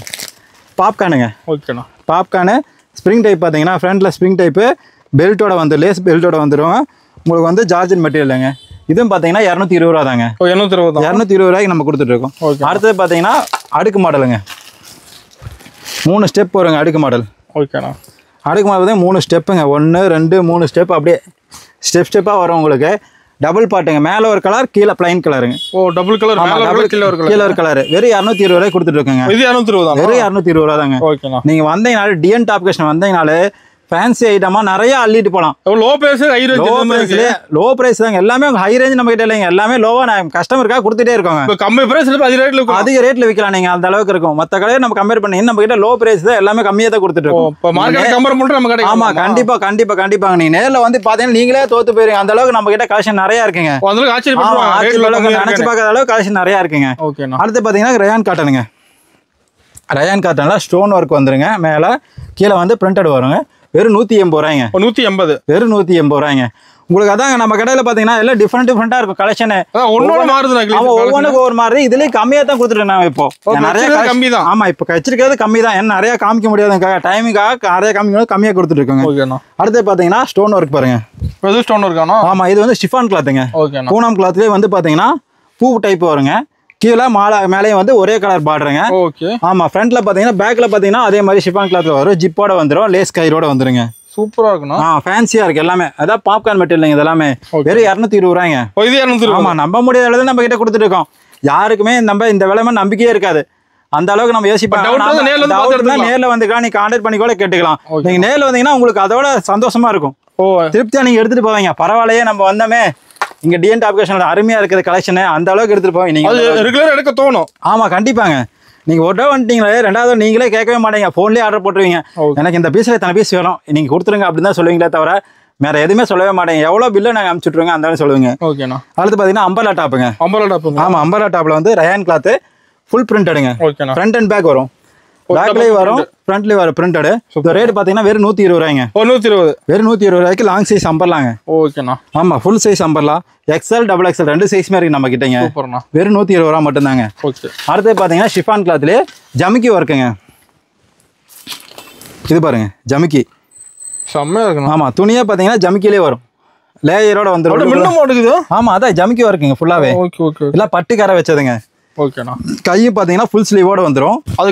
பாப்கார்னுங்க. ஓகேண்ணா. பாப்கார்னு ஸ்ப்ரிங் டைப் பாத்தீங்கன்னா ஃப்ரண்ட்ல ஸ்ப்ரிங் டைப்பு பெல்ட்டோட வந்து லேஸ் பெல்ட்டோட வந்துடும். உங்களுக்கு வந்து ஜார்ஜர் மெட்டீரியலுங்க. இதுவும் பாத்தீங்கன்னா 220 ரூபா தாங்க. 220 ரூபாய்க்கு நம்ம கொடுத்துட்டு இருக்கோம். அடுத்தது பாத்தீங்கன்னா அடுக்கு மாடலுங்க. 3 ஸ்டெப் வருங்க அடுக்கு மாடல். ஓகேண்ணா. அடுக்கு மாடல் 3 ஸ்டெப்புங்க. 1 2 3 ஸ்டெப் அப்படியே ஸ்டெப்பா வரும். உங்களுக்கு டபுள் பாட்டுங்க. மேல ஒரு கலர் கீழே பிளைன் கலருங்க. டபுள் கலர் கீழே ஒரு கலர். வெறும் 220 ரூபாய்க்கு கொடுத்துட்டு இருக்கோங்க. வெறும் 220 ரூபா தாங்க. நீங்க வந்தீங்கனாலே டிஎன் டாப் கலெக்ஷன் வந்தீங்கனாலே ஃபேன்சி ஐட்டமா நிறைய அள்ளிட்டு போலாம். லோ பிரைஸ் லோ பிரைஸ் தாங்க. எல்லாமே ஹை ரேஞ்ச் நம்ம கிட்ட இல்லைங்க. எல்லாமே லோவா கஸ்டமருக்காக கொடுத்துட்டே இருக்கோங்க. கம்மி பிரைஸ்ல அதிக ரேட்ல விற்கலாம். நீங்க அந்த அளவுக்கு இருக்கும். மத்த கடையை நம்ம கம்பேர் பண்ணி நம்ம கிட்ட லோ பிரைஸ் தான் எல்லாமே கம்மியா தான் கொடுத்துட்டு இருக்கோம். ஆமா கண்டிப்பா நீங்க நேர்ல வந்து பாத்தீங்கன்னா நீங்களே தோத்து போயிருங்க. அந்த அளவுக்கு நம்ம கிட்ட கலெக்ஷன் நிறைய இருக்குங்க. நினைச்சு பார்க்காத அளவுக்கு கலெக்ஷன் நிறைய இருக்குங்க. அடுத்து பாத்தீங்கன்னா ரயான் காட்டனுங்க. ரயான் காட்டன்ல ஸ்டோன் ஒர்க் வந்துருங்க. மேல கீழே வந்து பிரிண்டட் வருங்க. வெறும் 180 ரூபாய்ங்க. 180. வெறும் 180 ரூபாய்ங்க. உங்களுக்கு அதாங்க நம்ம கடையில பாத்தீங்கன்னா எல்லாம் டிஃபரெண்டா இருக்கும் கலெக்ஷன். ஒவ்வொன்றுக்கு ஒரு மாதிரி. இதுலயே கம்மியா தான் கொடுத்துட்டு இப்போ நிறைய கம்மி தான். ஆமா இப்ப வச்சிருக்கிறது கம்மி தான். ஏன்னா நிறைய காமிக்க முடியாது. டைமிங்காக நிறைய காமிக்கணும். கம்மியா கொடுத்துட்டு இருக்கோங்க. அடுத்து பாத்தீங்கன்னா ஸ்டோன் ஒர்க் பாருங்க. ஸ்டோன் ஒர்க் ஆமா இது வந்து ஷிஃபான் கிளாத்துங்க. பூனம் கிளாத்லயே வந்து பாத்தீங்கன்னா பூ டைப் வருங்க. கீழே மேலேயும் வந்து ஒரே கலர் பார்டருங்க. ஆமா ஃப்ரண்ட்ல பாத்தீங்கன்னா பேக்ல பாத்தீங்கன்னா அதே மாதிரி ஷிஃபான் கிளாத்ல வரும். ஜிப்போட வந்துடும். லேஸ் கயிறோட வந்துருங்க. சூப்பரா இருக்கணும். ஃபேன்சியா இருக்கு. எல்லாமே அதான் பாப்கார்ன் மெட்டீரியல். இதெல்லாமே வெறும் 220 ரூபாய்ங்க. ஆமா நம்ப முடியாத அளவுக்கு நம்ம கிட்ட கொடுத்துட்டு இருக்கோம். யாருக்குமே நம்ம இந்த விலைமை நம்பிக்கையே இருக்காது. அந்த அளவுக்கு நம்ம யோசிப்போம். நேர்ல வந்துக்கலாம். நீங்க கான்டாக்ட் பண்ணி கூட கேட்டுக்கலாம். நீங்க நேர்ல வந்தீங்கன்னா உங்களுக்கு அதோட சந்தோஷமா இருக்கும். திருப்தியா நீங்க எடுத்துட்டு போவீங்க. பரவாயில்லையே நம்ம வந்தோமே இங்க டிஎன் டாப் கலெக்ஷன் அருமையா இருக்குது கலெக்ஷன். அந்த அளவுக்கு எடுத்துட்டு போவீங்க. நீங்க ரெகுலரா எடுக்க தோணும். ஆமா கண்டிப்பாங்க. நீங்க ஒரு தடவை வந்துட்டீங்களே, ரெண்டாவது நீங்களே கேட்கவே மாட்டீங்க, போன்லயே ஆர்டர் போட்டுருவீங்க. எனக்கு இந்த பீஸ்ல இத்தனை பீஸ் வேணும் நீங்க கொடுத்துருங்க அப்படின்னு தான் சொல்லுவீங்களே தவிர வேற எதுவுமே சொல்லவே மாட்டேங்க. எவ்வளவு பில்ல நாங்க அனுப்பிச்சுட்ருங்க அந்த சொல்லுவீங்க. ஓகேண்ணா. அடுத்து பாத்தீங்கன்னா அம்பர்லா டாப்புங்க. அம்பர்லா டாப்புங்க. ஆமா, அம்பர்லா டாப்ல வந்து ரயான் கிளாத் ஃபுல் பிரிண்டடுங்க. ஓகேண்ணா. ஃப்ரண்ட் அண்ட் பேக் வரும், பேக்லயும் வரும் ஃப்ரண்ட்லயும் வரும் பிரிண்டடு. ரேட் பாத்தீங்கன்னா வெறும் 120 ரூபாய்ங்க. 120, வெறும் 120 ரூபாய்க்கு லாங் சைஸ் அம்பர்லாங்க. ஓகேண்ணா. ஆமா, full size umbrella XL double XL ரெண்டு சைஸ்மே இருக்கு நம்ம கிட்டங்க. சூப்பர்ண்ணா. வெறும் 120 ரூபா மட்டும்தாங்க. ஓகே. அடுத்து பாத்தீங்கன்னா ஷிஃபான் கிளாத்லயே ஜமிக்கி ஒர்க்குங்க. இது பாருங்க ஜமிக்கி செம்மையா இருக்குண்ணா. ஆமா, துணியே பாத்தீங்கன்னா ஜமிக்கிலே வரும், லேயரோட வந்துடும். ஆமா, அதான் ஜமிக்கி ஒர்க்குங்க ஃபுல்லாவே. Okay okay. இல்ல பட்டுக்கார வச்சதுங்க. ஓகேண்ணா. கையும் பாத்தீங்கன்னா ஃபுல் ஸ்லீவோட வந்துடும். அது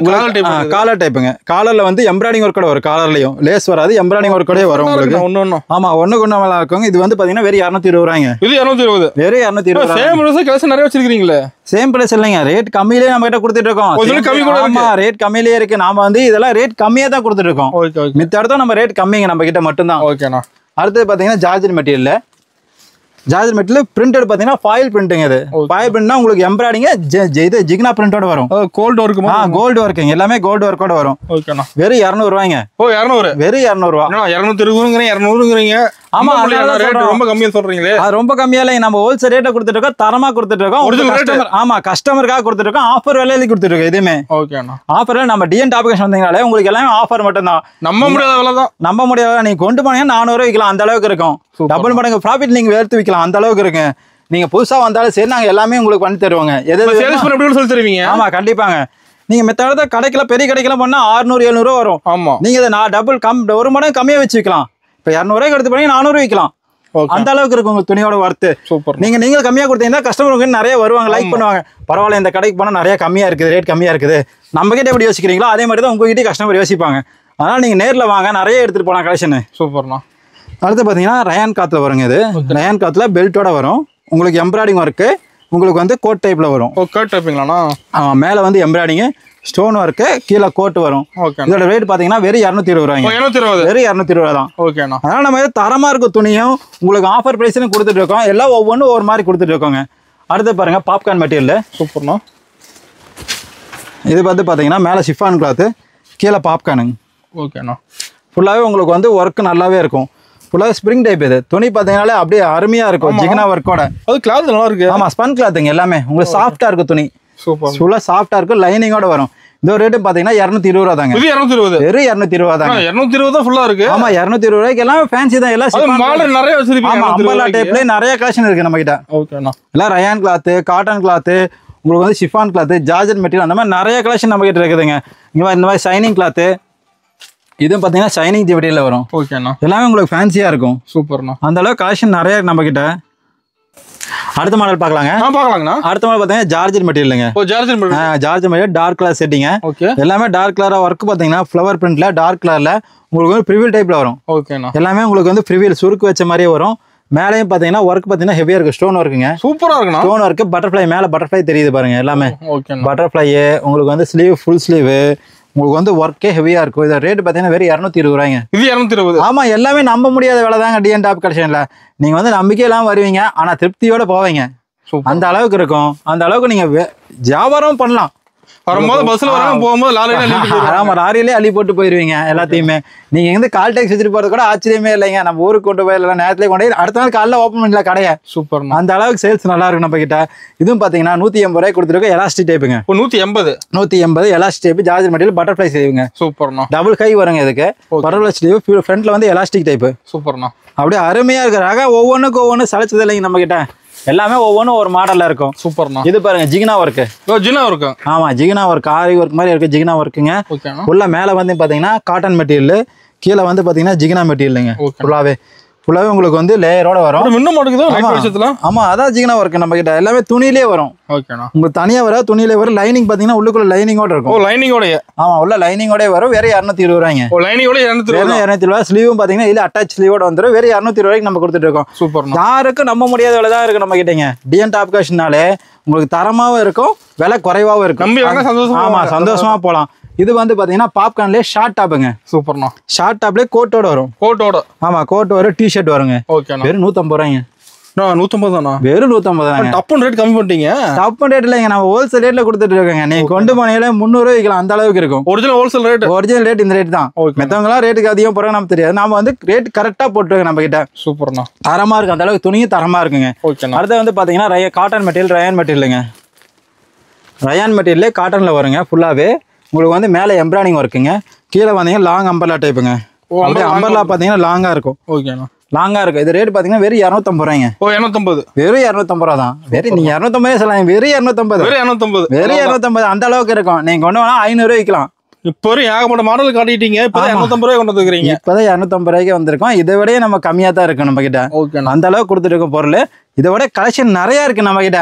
காலர் டைப்புங்க. காலர்ல வந்து எம்ப்ராய்டிங் ஒர்க்கோட வரும், காலர்லயும் லேஸ் வராது, எம்ப்ராய்டிங் ஒர்க்கோடய வரும் உங்களுக்கு. ஆமா, ஒண்ணுக்கு ஒண்ணு நல்லா இருக்கும். இது வந்து பாத்தீங்கன்னா வெறும் 220 ரூபாய்ங்க. இது 220, வெறும் 220. சேம் பிரைஸ் கலெக்ஷன் நிறைய வச்சிருக்கீங்களே. சேம் பிரைஸ் இல்லைங்க, ரேட் கம்மியிலே நம்ம கிட்ட கொடுத்துட்டு இருக்கோம். ஆமா, ரேட் கம்மியிலே இருக்கு. நாம வந்து இதெல்லாம் ரேட் கம்மியா தான் கொடுத்துட்டு இருக்கோம். மித்த இடத்துல நம்ம ரேட் கம்மிங்க நம்ம கிட்ட மட்டும்தான். ஓகேண்ணா. அடுத்து பாத்தீங்கன்னா ஜார்ஜர் மெட்டீரியல். ஜார்ஜர் மெட்டீரியல் பிரிண்டட் பாத்தீங்கன்னா ஃபாயில் பிரிண்ட்ங்க. இது ஃபாயில் பிரிண்ட்னா உங்களுக்கு எம்ப்ராய்டிங் இது ஜிக்னா பிரிண்டோட வரும். Gold work. கோல்டு ஒர்க்குங்க, எல்லாமே கோல்டு ஒர்க்கோட வரும். ஓகேண்ணா. வெறும் 200 ரூபாய்ங்க. 200, வெறும் 200 ரூபா. 220ங்கிறீங்க. ஆமா, ரொம்ப கம்மியா சொல்றீங்களே. அது ரொம்ப கம்மியா இல்ல, நம்ம ஹோல்சேல் ரேட்ல கொடுத்துட்டு இருக்கோம், தரமா கொடுத்துட்டு இருக்கோம். ஆமா, கஸ்டமருக்காக கொடுத்துட்டு இருக்கோம், ஆஃபர் விலையில கொடுத்துட்டு இருக்கோம். இதுமே ஓகேண்ணா. ஆஃபர்ல நம்ம டிஎன் டாப்கேஷன் வந்தீங்கனாலே உங்களுக்கு எல்லாமே ஆஃபர் மட்டும் தான். நம்ப முடியாத விலை தான். நம்ப முடியாத, நீங்க கொண்டு போனீங்கன்னா 400 ரூபாய் விற்கலாம், அந்த அளவுக்கு இருக்கும். டபுள் மடங்கு ப்ராஃபிட் நீங்க எடுத்து விற்கலாம், அந்த அளவுக்கு இருக்கு. நீங்க புதுசா வந்தாலும் சரி, நாங்க எல்லாமே உங்களுக்கு பண்ணி தருவாங்க. சொல்லி தருவீங்க. ஆமா, கண்டிப்பாங்க. நீங்க மெத்த இடத்த கடைக்கல, பெரிய கடைக்கெல்லாம் பண்ணா 600-700 ரூபா வரும். ஆமா, நீங்க இதை நான் டபுள் ஒரு மடங்கு கம்மியா வச்சு விற்கலாம். இப்ப 200 ரூபாய்க்கு எடுத்து பண்ணி 400 விற்கலாம், அந்த அளவுக்கு இருக்கும் உங்க துணியோட வர்த்து. சூப்பர். நீங்க கம்மியா கொடுத்தீங்கன்னா கஸ்டமருக்கு நிறைய வருவாங்க, லைக் பண்ணுவாங்க. பரவாயில்ல, இந்த கடைக்கு போனா நிறைய கம்மியா இருக்குது, ரேட் கம்மியா இருக்குது. நம்ம கிட்ட எப்படி யோசிக்கிறீங்களோ அதே மாதிரி தான் உங்ககிட்ட கஸ்டமர் யோசிப்பாங்க. அதனால நீங்க நேர்ல வாங்க, நிறைய எடுத்துட்டு போலாம் கலெக்ஷன். சூப்பர்ண்ணா. அடுத்து பாத்தீங்கன்னா ரயான் காத்துல வருங்க. இது ரயான் காத்துல பெல்ட்டோட வரும். உங்களுக்கு எம்ப்ராய்டிங் ஒர்க்கு, உங்களுக்கு வந்து கோட் டைப்ல வரும். கோட் டைப்பிங்களாண்ணா? ஆமா, மேல வந்து எம்ப்ராய்டிங் ஸ்டோன் ஒர்க்கு, கீழே கோட் வரும். இதோட ரேட் பாத்தீங்கன்னா வெறும் 220 ரூபாய்ங்க. 220, வெறும் 220 ரூபா தான். ஓகேண்ணா. அதனால நம்ம தரமா இருக்கும் துணியும் உங்களுக்கு ஆஃபர் பிரைஸ்னு கொடுத்துட்டு இருக்கோம். எல்லாம் ஒவ்வொன்றும் ஒவ்வொரு மாதிரி கொடுத்துட்டு இருக்கோங்க. அடுத்து பாருங்க பாப்கார்ன் மெட்டீரியல். சூப்பர்ண்ணா. இது வந்து பாத்தீங்கன்னா மேல ஷிஃபான் கிளாத், கீழே பாப்கார்னுங்க. ஓகேண்ணா. ஃபுல்லாவே உங்களுக்கு வந்து ஒர்க் நல்லாவே இருக்கும். ஃபுல்லாக ஸ்ப்ரிங் டைப். இது துணி பார்த்தீங்கன்னாலே அப்படியே அருமையா இருக்கும், ஜிகினா ஒர்க்கோட. அது கிளாத் நல்லா இருக்கு. ஆமா, ஸ்பன் கிளாத்துங்க எல்லாமே. உங்களுக்கு சாஃப்டா இருக்கு துணி, சூப்பர். ஃபுல்லா சாஃப்டா இருக்கு, லைனிங்கோட வரும். இந்த ரேட்டு பாத்தீங்கன்னா 220 ரூபா தாங்க. 220, வெறும் 220 ரூபா தாங்க. 220 தான் ஃபுல்லா இருக்கு. ஆமா, 220 ரூபாய்க்கு எல்லாம் ஃபேன்சி தான். எல்லாம் மாடல் நிறைய வச்சிருக்கீங்க. ஆமா, அம்பர்லா டைப்ல நிறைய கலெக்ஷன் இருக்கு நம்ம கிட்ட. ஓகேண்ணா. எல்லாம் ரயான் கிளாத், காட்டன் கிளாத், உங்களுக்கு வந்து ஷிஃபான் கிளாத், ஜார்ஜர் மெட்டீரியல், அந்த மாதிரி நிறைய கலெக்ஷன் நம்ம கிட்ட இருக்குதுங்க. இந்த மாதிரி ஷைனிங் கிளாத், இதுவும் பாத்தீங்கன்னா ஷைனிங் மெட்டீரியல் வரும். ஓகேண்ணா. எல்லாமே உங்களுக்கு ஃபேன்சியா இருக்கும். சூப்பர்ண்ணா. அந்த அளவுக்கு கலெக்ஷன் நிறைய நம்ம கிட்ட. அடுத்த மாடல் பார்க்கலாங்க. பார்க்கலாங்கண்ணா. அடுத்த மாடல் பார்த்தீங்கன்னா ஜார்ஜர் மெட்டீரியலுங்க. ஜார்ஜர் மெட்டீரியல் டார்க் கலர் செட்டிங்க. ஓகே. எல்லாமே டார்க் கலரா ஒர்க் பார்த்தீங்கன்னா ஃப்ளவர் பிரிண்ட்ல டார்க் கலர்ல உங்களுக்கு வந்து ப்ரிவில் டைப்ல வரும். ஓகேண்ணா. எல்லாமே உங்களுக்கு வந்து ப்ரிவில் சுருக்கு வச்ச மாதிரியே வரும். மேலேயும் பார்த்தீங்கன்னா ஒர்க் பார்த்தீங்கன்னா ஹெவியா இருக்கு, ஸ்டோன் ஒர்க்குங்க. சூப்பரா இருக்குண்ணா. ஸ்டோன் ஒர்க், பட்டர்ஃப்ளை, மேலே பட்டர்ஃப்ளை தெரியுது பாருங்க எல்லாமே. ஓகே. பட்டர்ஃப்ளை உங்களுக்கு வந்து ஸ்லீவ், ஃபுல் ஸ்லீவ், உங்களுக்கு வந்து ஒர்க்கே ஹெவியா இருக்கும். இது ரேட் பார்த்தீங்கன்னா வெறும் 220 ரூபாய்ங்க. இது 220. ஆமா, எல்லாமே நம்ப முடியாத வேலை தாங்க டிஎன் டாப் கலெக்ஷன்ல. நீங்க வந்து நம்பிக்கையெல்லாம் வருவீங்க, ஆனா திருப்தியோட போவீங்க. அந்த அளவுக்கு இருக்கும். அந்த அளவுக்கு நீங்க வியாபாரம் பண்ணலாம். வரும்போது பஸ்ல வராம போகும்போது லாரியிலே அள்ளி போட்டு போயிருவீங்க எல்லாத்தையுமே. நீங்க வந்து கால் டாக்ஸ் வச்சுட்டு போறது கூட ஆச்சரியமே இல்லைங்க. நம்ம ஊருக்கு கொண்டு போய் எல்லாம் நேரத்திலே கொண்டு போய் அடுத்த நாள் காலைல ஓப்பன் பண்ணல கடையை. சூப்பர். அந்த அளவுக்கு சேல்ஸ் நல்லா இருக்கும் நம்ம கிட்ட. இதுவும் பாத்தீங்கன்னா 180 ரூபாய் கொடுத்துருக்கோம். Elastic டைப்புங்க. 180 elastic type, ஜார்ஜர் material, butterfly ஸ்லீவுங்க. சூப்பர்ண்ணா. டபுள் கை வருங்க இதுக்கு. பட்டர்ஃப்ளை ஸ்லீவ், ஃப்ரண்ட்ல வந்து எலாஸ்டிக் டைப். சூப்பர்ண்ணா. அப்படியே அருமையா இருக்கிறாங்க. ஒவ்வொன்றுக்கும் ஒவ்வொன்று சளைச்சது இல்லைங்க நம்ம கிட்ட. எல்லாமே ஒவ்வொன்றும் ஒரு மாடல்ல இருக்கும். சூப்பர்ண்ணா. இது பாருங்க ஜிகினா ஒர்க். ஜிகினா ஒர்க். ஆமா, ஜிகினா ஒர்க், ஆரி ஒர்க் மாதிரி இருக்கு. ஜிகினா ஒர்க்குங்க. உள்ள மேல வந்து பாத்தீங்கன்னா காட்டன் மெட்டீரியல், கீழே வந்து பாத்தீங்கன்னா ஜிகினா மெட்டீரியலுங்க. ஃபுல்லாவே உங்களுக்கு வந்து லேயரோட வரும். இன்னும் மாட்டுக்குது. ஆமா, அதான் ஜிகினா ஒர்க் நம்ம கிட்ட. எல்லாமே துணியிலே வரும். ஓகேண்ணா. உங்களுக்கு தனியா வர துணியிலே வரும். லைனிங் பாத்தீங்கன்னா உள்ளுக்குள்ள லைனிங்கோட இருக்கும். லைனிங்கோட. ஆமா, உள்ள லைனிங்கோட வரும். வேற 220 ரூபாய்ங்க. லைனிங்கோட 220 ரூபாய். ஸ்லீவும் பாத்தீங்கன்னா இதுல அட்டாச் ஸ்லீவோட வந்துடும். வேற 220 ரூபாய்க்கு நம்ம கொடுத்துட்டு இருக்கோம். சூப்பர். யாருக்கும் நம்ப முடியாத விலை தான் இருக்கு நம்ம கிட்டங்க. டிஎன் டாப் கலெக்ஷனாலே உங்களுக்கு தரமாவும் இருக்கும், விலை குறைவாவும் இருக்கும். ஆமா, சந்தோஷமா போலாம். இது வந்து பாத்தீங்கன்னா பாப்கார்ன்லயே ஷார்ட் டாப்புங்க. சூப்பர்ண்ணா. ஷார்ட் டாப்லயே கோட்டோட வரும். கோட்டோட. ஆமா, கோட் வரும், டி ஷர்ட் வருங்க. ஓகே. வெறும் 150 ரூபாய்ங்க. 150 தானா? வெறும் 150 தாங்க. டப்புன்னு ரேட் கம்மி பண்ணிட்டீங்க. டப்பு ரேட் இல்லைங்க, நம்ம ஹோல்சேல் ரேட்ல கொடுத்துட்டு இருக்கோங்க. நீங்க கொண்டு போனீங்களே 300 விற்கலாம், அந்த அளவுக்கு இருக்கும். Original wholesale rate. Original rate இந்த ரேட் தான். மத்தவங்க ரேட்டுக்கு அதிகம் போறாங்க நமக்கு தெரியாது. நாம வந்து ரேட் கரெக்டா போட்டுருக்கோம் நம்ம கிட்ட. சூப்பர்ண்ணா. தரமா இருக்கு, அந்த அளவுக்கு துணியும் தரமா இருக்குங்க. அடுத்து வந்து பாத்தீங்கன்னா காட்டன் மெட்டீரியல், ரயான் மெட்டீரியலுங்க. ரயான் மெட்டீரியலே காட்டன்ல வருங்க. ஃபுல்லாவே உங்களுக்கு வந்து மேல எம்ப்ராய்டிங் ஒர்க்குங்க. கீழே வந்தீங்கன்னா லாங் அம்பர்லா டைப்புங்க. அப்படியே அம்பர்லா பாத்தீங்கன்னா லாங்கா இருக்கும். ஓகேண்ணா. லாங்கா இருக்கும். இது ரேட் பாத்தீங்கன்னா வெறும் 250 ரூபாய்ங்க. 250. வெறும் 250 ரூபா தான். வெறும் நீங்க 250 சொல்லலாம், வெறும் 250. வெறும் 250 அந்த அளவுக்கு இருக்கும். நீங்க கொண்டு போனா 500 விற்கலாம். இப்போ ஏகப்பட்ட மாடல் காட்டிட்டீங்க. இப்போ 250 ரூபாய் கொண்டு வந்துக்கிறீங்க. இப்பதான் 250 ரூபாய்க்கு வந்திருக்கோம். இதை விட நம்ம கம்மியா தான் இருக்கு நம்ம கிட்ட. அந்த அளவுக்கு கொடுத்துட்டு இருக்கோம் பொருள். இதை விட கலெக்ஷன் நிறைய இருக்கு நம்ம கிட்ட.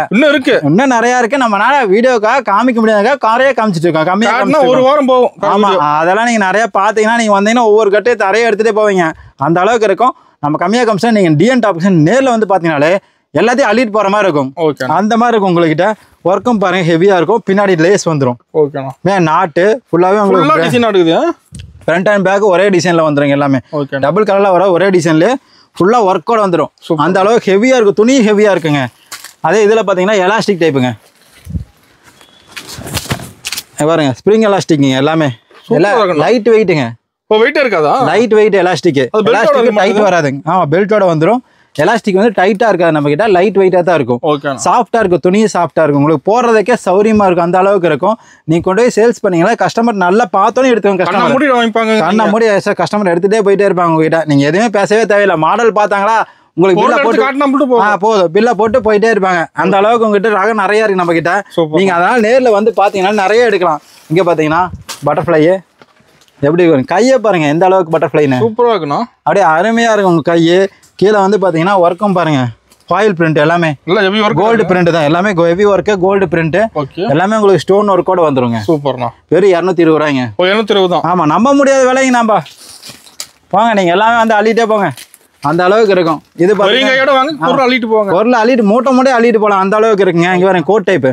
இன்னும் நிறைய இருக்கு. நம்மளால வீடியோக்காக காமிக்க முடியாதுக்காக காரையே காமிச்சிட்டு இருக்கோம். கம்மியா ஒரு வாரம் போகும். ஆமா, அதெல்லாம் நீங்க நிறைய பாத்தீங்கன்னா நீங்க வந்தீங்கன்னா ஒவ்வொரு கட்டையும் தரையை எடுத்துட்டே போவீங்க. அந்த அளவுக்கு இருக்கும். நம்ம கம்மியா காமிச்சா நீங்க டிஎன் டாப் நேர்ல வந்து பாத்தீங்கன்னாலே எல்லாத்தையும் அள்ளிட்டு போற மாதிரி இருக்கும். அந்த மாதிரி இருக்கும். உங்ககிட்ட ஒர்க்கும் பாருங்க ஹெவியா இருக்கும். பின்னாடி லேஸ் வந்துடும். நாட்டு ஃபுல்லாவே உங்களுக்கு ஃப்ரண்ட் அண்ட் பேக் ஒரே டிசைன்ல வந்துருங்க. எல்லாமே டபுள் கலர்ல வர ஒரே டிசைன்ல ஃபுல்லா ஒர்க்கோட வந்துடும். அந்த அளவுக்கு ஹெவியா இருக்கும். துணி ஹெவியா இருக்குங்க. அதே இதுல பாத்தீங்கன்னா எலாஸ்டிக் டைப்புங்க. பாருங்க ஸ்ப்ரிங் எலாஸ்டிக்ங்க. எல்லாமே லைட் வெயிட்டுங்க. Light weight elastic. Elastic tight வராதுங்க. ஆமா, பெல்ட்டோட வந்துடும். எலாஸ்டிக் வந்து டைட்டா இருக்காது நம்ம கிட்ட. லைட் வெயிட்டா தான் இருக்கும். சாஃப்டா இருக்கும். துணி சாஃப்டா இருக்கும். உங்களுக்கு போடுறதுக்கே சௌரியமா இருக்கும். அந்த அளவுக்கு இருக்கும். நீங்க கொண்டு போய் சேல்ஸ் பண்ணீங்களா கஸ்டமர் நல்லா பார்த்தோன்னு எடுத்துக்கோங்க. கஸ்டமர் மூடி கஸ்டமர் எடுத்துட்டே போயிட்டே இருப்பாங்க உங்ககிட்ட. நீங்க எதுவுமே பேசவே தேவையில்லை. மாடல் பார்த்தாங்களா உங்களுக்கு பில்ல போட்டு போதும், பில்ல போட்டு போயிட்டே இருப்பாங்க. அந்த அளவுக்கு உங்ககிட்ட ரகம் நிறைய இருக்கு நம்ம கிட்ட. நீங்க அதனால நேர்ல வந்து பாத்தீங்கன்னா நிறைய எடுக்கலாம். இங்க பாத்தீங்கன்னா பட்டர்ஃப்ளை எப்படி இருக்கும், கையை பாருங்க எந்த அளவுக்கு பட்டர்ஃப்ளைன்னு சூப்பரா இருக்கணும். அப்படியே அருமையா இருக்கும் உங்க கையை. கீழே வந்து பாத்தீங்கன்னா ஒர்க்கும் பாருங்க, ஃபாயில் பிரிண்ட் எல்லாமே கோல்டு பிரிண்ட் தான். எல்லாமே ஹெவி ஒர்க்கு, கோல்டு பிரிண்ட் எல்லாமே உங்களுக்கு ஸ்டோன் ஒர்க்கோட வந்துருங்க. சூப்பர்ண்ணா. வெறும் 220 ரூபாய்ங்க. 220 தான். ஆமா, நம்ப முடியாத விலைங்க. நம்ம போங்க, நீங்க எல்லாமே வந்து அள்ளிட்டே போங்க. அந்த அளவுக்கு இருக்கும். இது பொருள் அள்ளிட்டு மூட்டை மூட்டை அள்ளிட்டு போலாம். அந்த அளவுக்கு இருக்குங்க. இங்க வரேன் கோட் டைப்.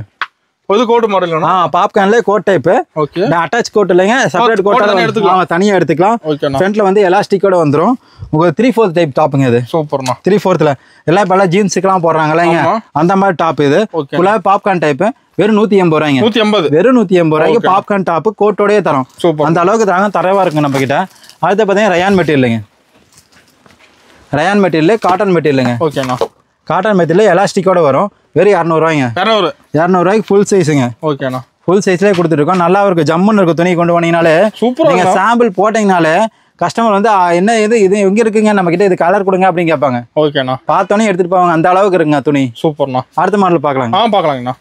Coat model. பாப்கார்ன்ல கோட் டைப். அட்டாச் கோட் இல்லைங்க, செப்பரேட் கோட் தனியா எடுத்துக்கலாம். ஃப்ரண்ட்ல வந்து எலாஸ்டிக்கோட வந்துரும். உங்களுக்கு 3/4 டைப் டாப்புங்க. இது சூப்பர்ண்ணா. 3/4 எல்லாம் இப்ப எல்லாம் ஜீன்ஸுக்கெல்லாம் போடுறாங்க இல்லைங்க, அந்த மாதிரி டாப். இது ஃபுல்லாவே பாப்கார்ன் டைப். வெறும் 180 ரூபாய்ங்க. 180. வெறும் 180 ரூபாய்க்கு பாப்கார்ன் டாப் கோட்டோடய தரோம். அந்த அளவுக்கு தராங்க, தரவா இருக்கு நம்ம கிட்ட. அடுத்து பாத்தீங்கன்னா ரயான் மெட்டீரியலுங்க. ரயான் மெட்டீரியல் காட்டன் மெட்டீரியலுங்க. ஓகேண்ணா. காட்டன் மெட்டீரியல் எலாஸ்டிக்கோட வரும். வெறும் 200 ரூபாய்ங்க. 200 ரூபாய்க்கு ஃபுல் சைஸுங்க. ஓகேண்ணா. ஃபுல் சைஸ்லேயே கொடுத்துருக்கோம். நல்லா இருக்கும், ஜம்முன்னு இருக்கும். துணி கொண்டு போனீங்கனாலே நீங்க சாம்பிள் போட்டீங்கனாலே கஸ்டமர் வந்து என்ன இது இது எங்க இருக்குங்க நம்ம கிட்ட, இது கலர் கொடுங்க அப்படின்னு கேட்பாங்க. ஓகேண்ணா. பார்த்தோன்னே எடுத்துட்டு போவாங்க. அந்த அளவுக்கு இருக்குங்க துணி. சூப்பர்ண்ணா. அடுத்த மாடல் பார்க்கலாம். பார்க்கலாங்கண்ணா.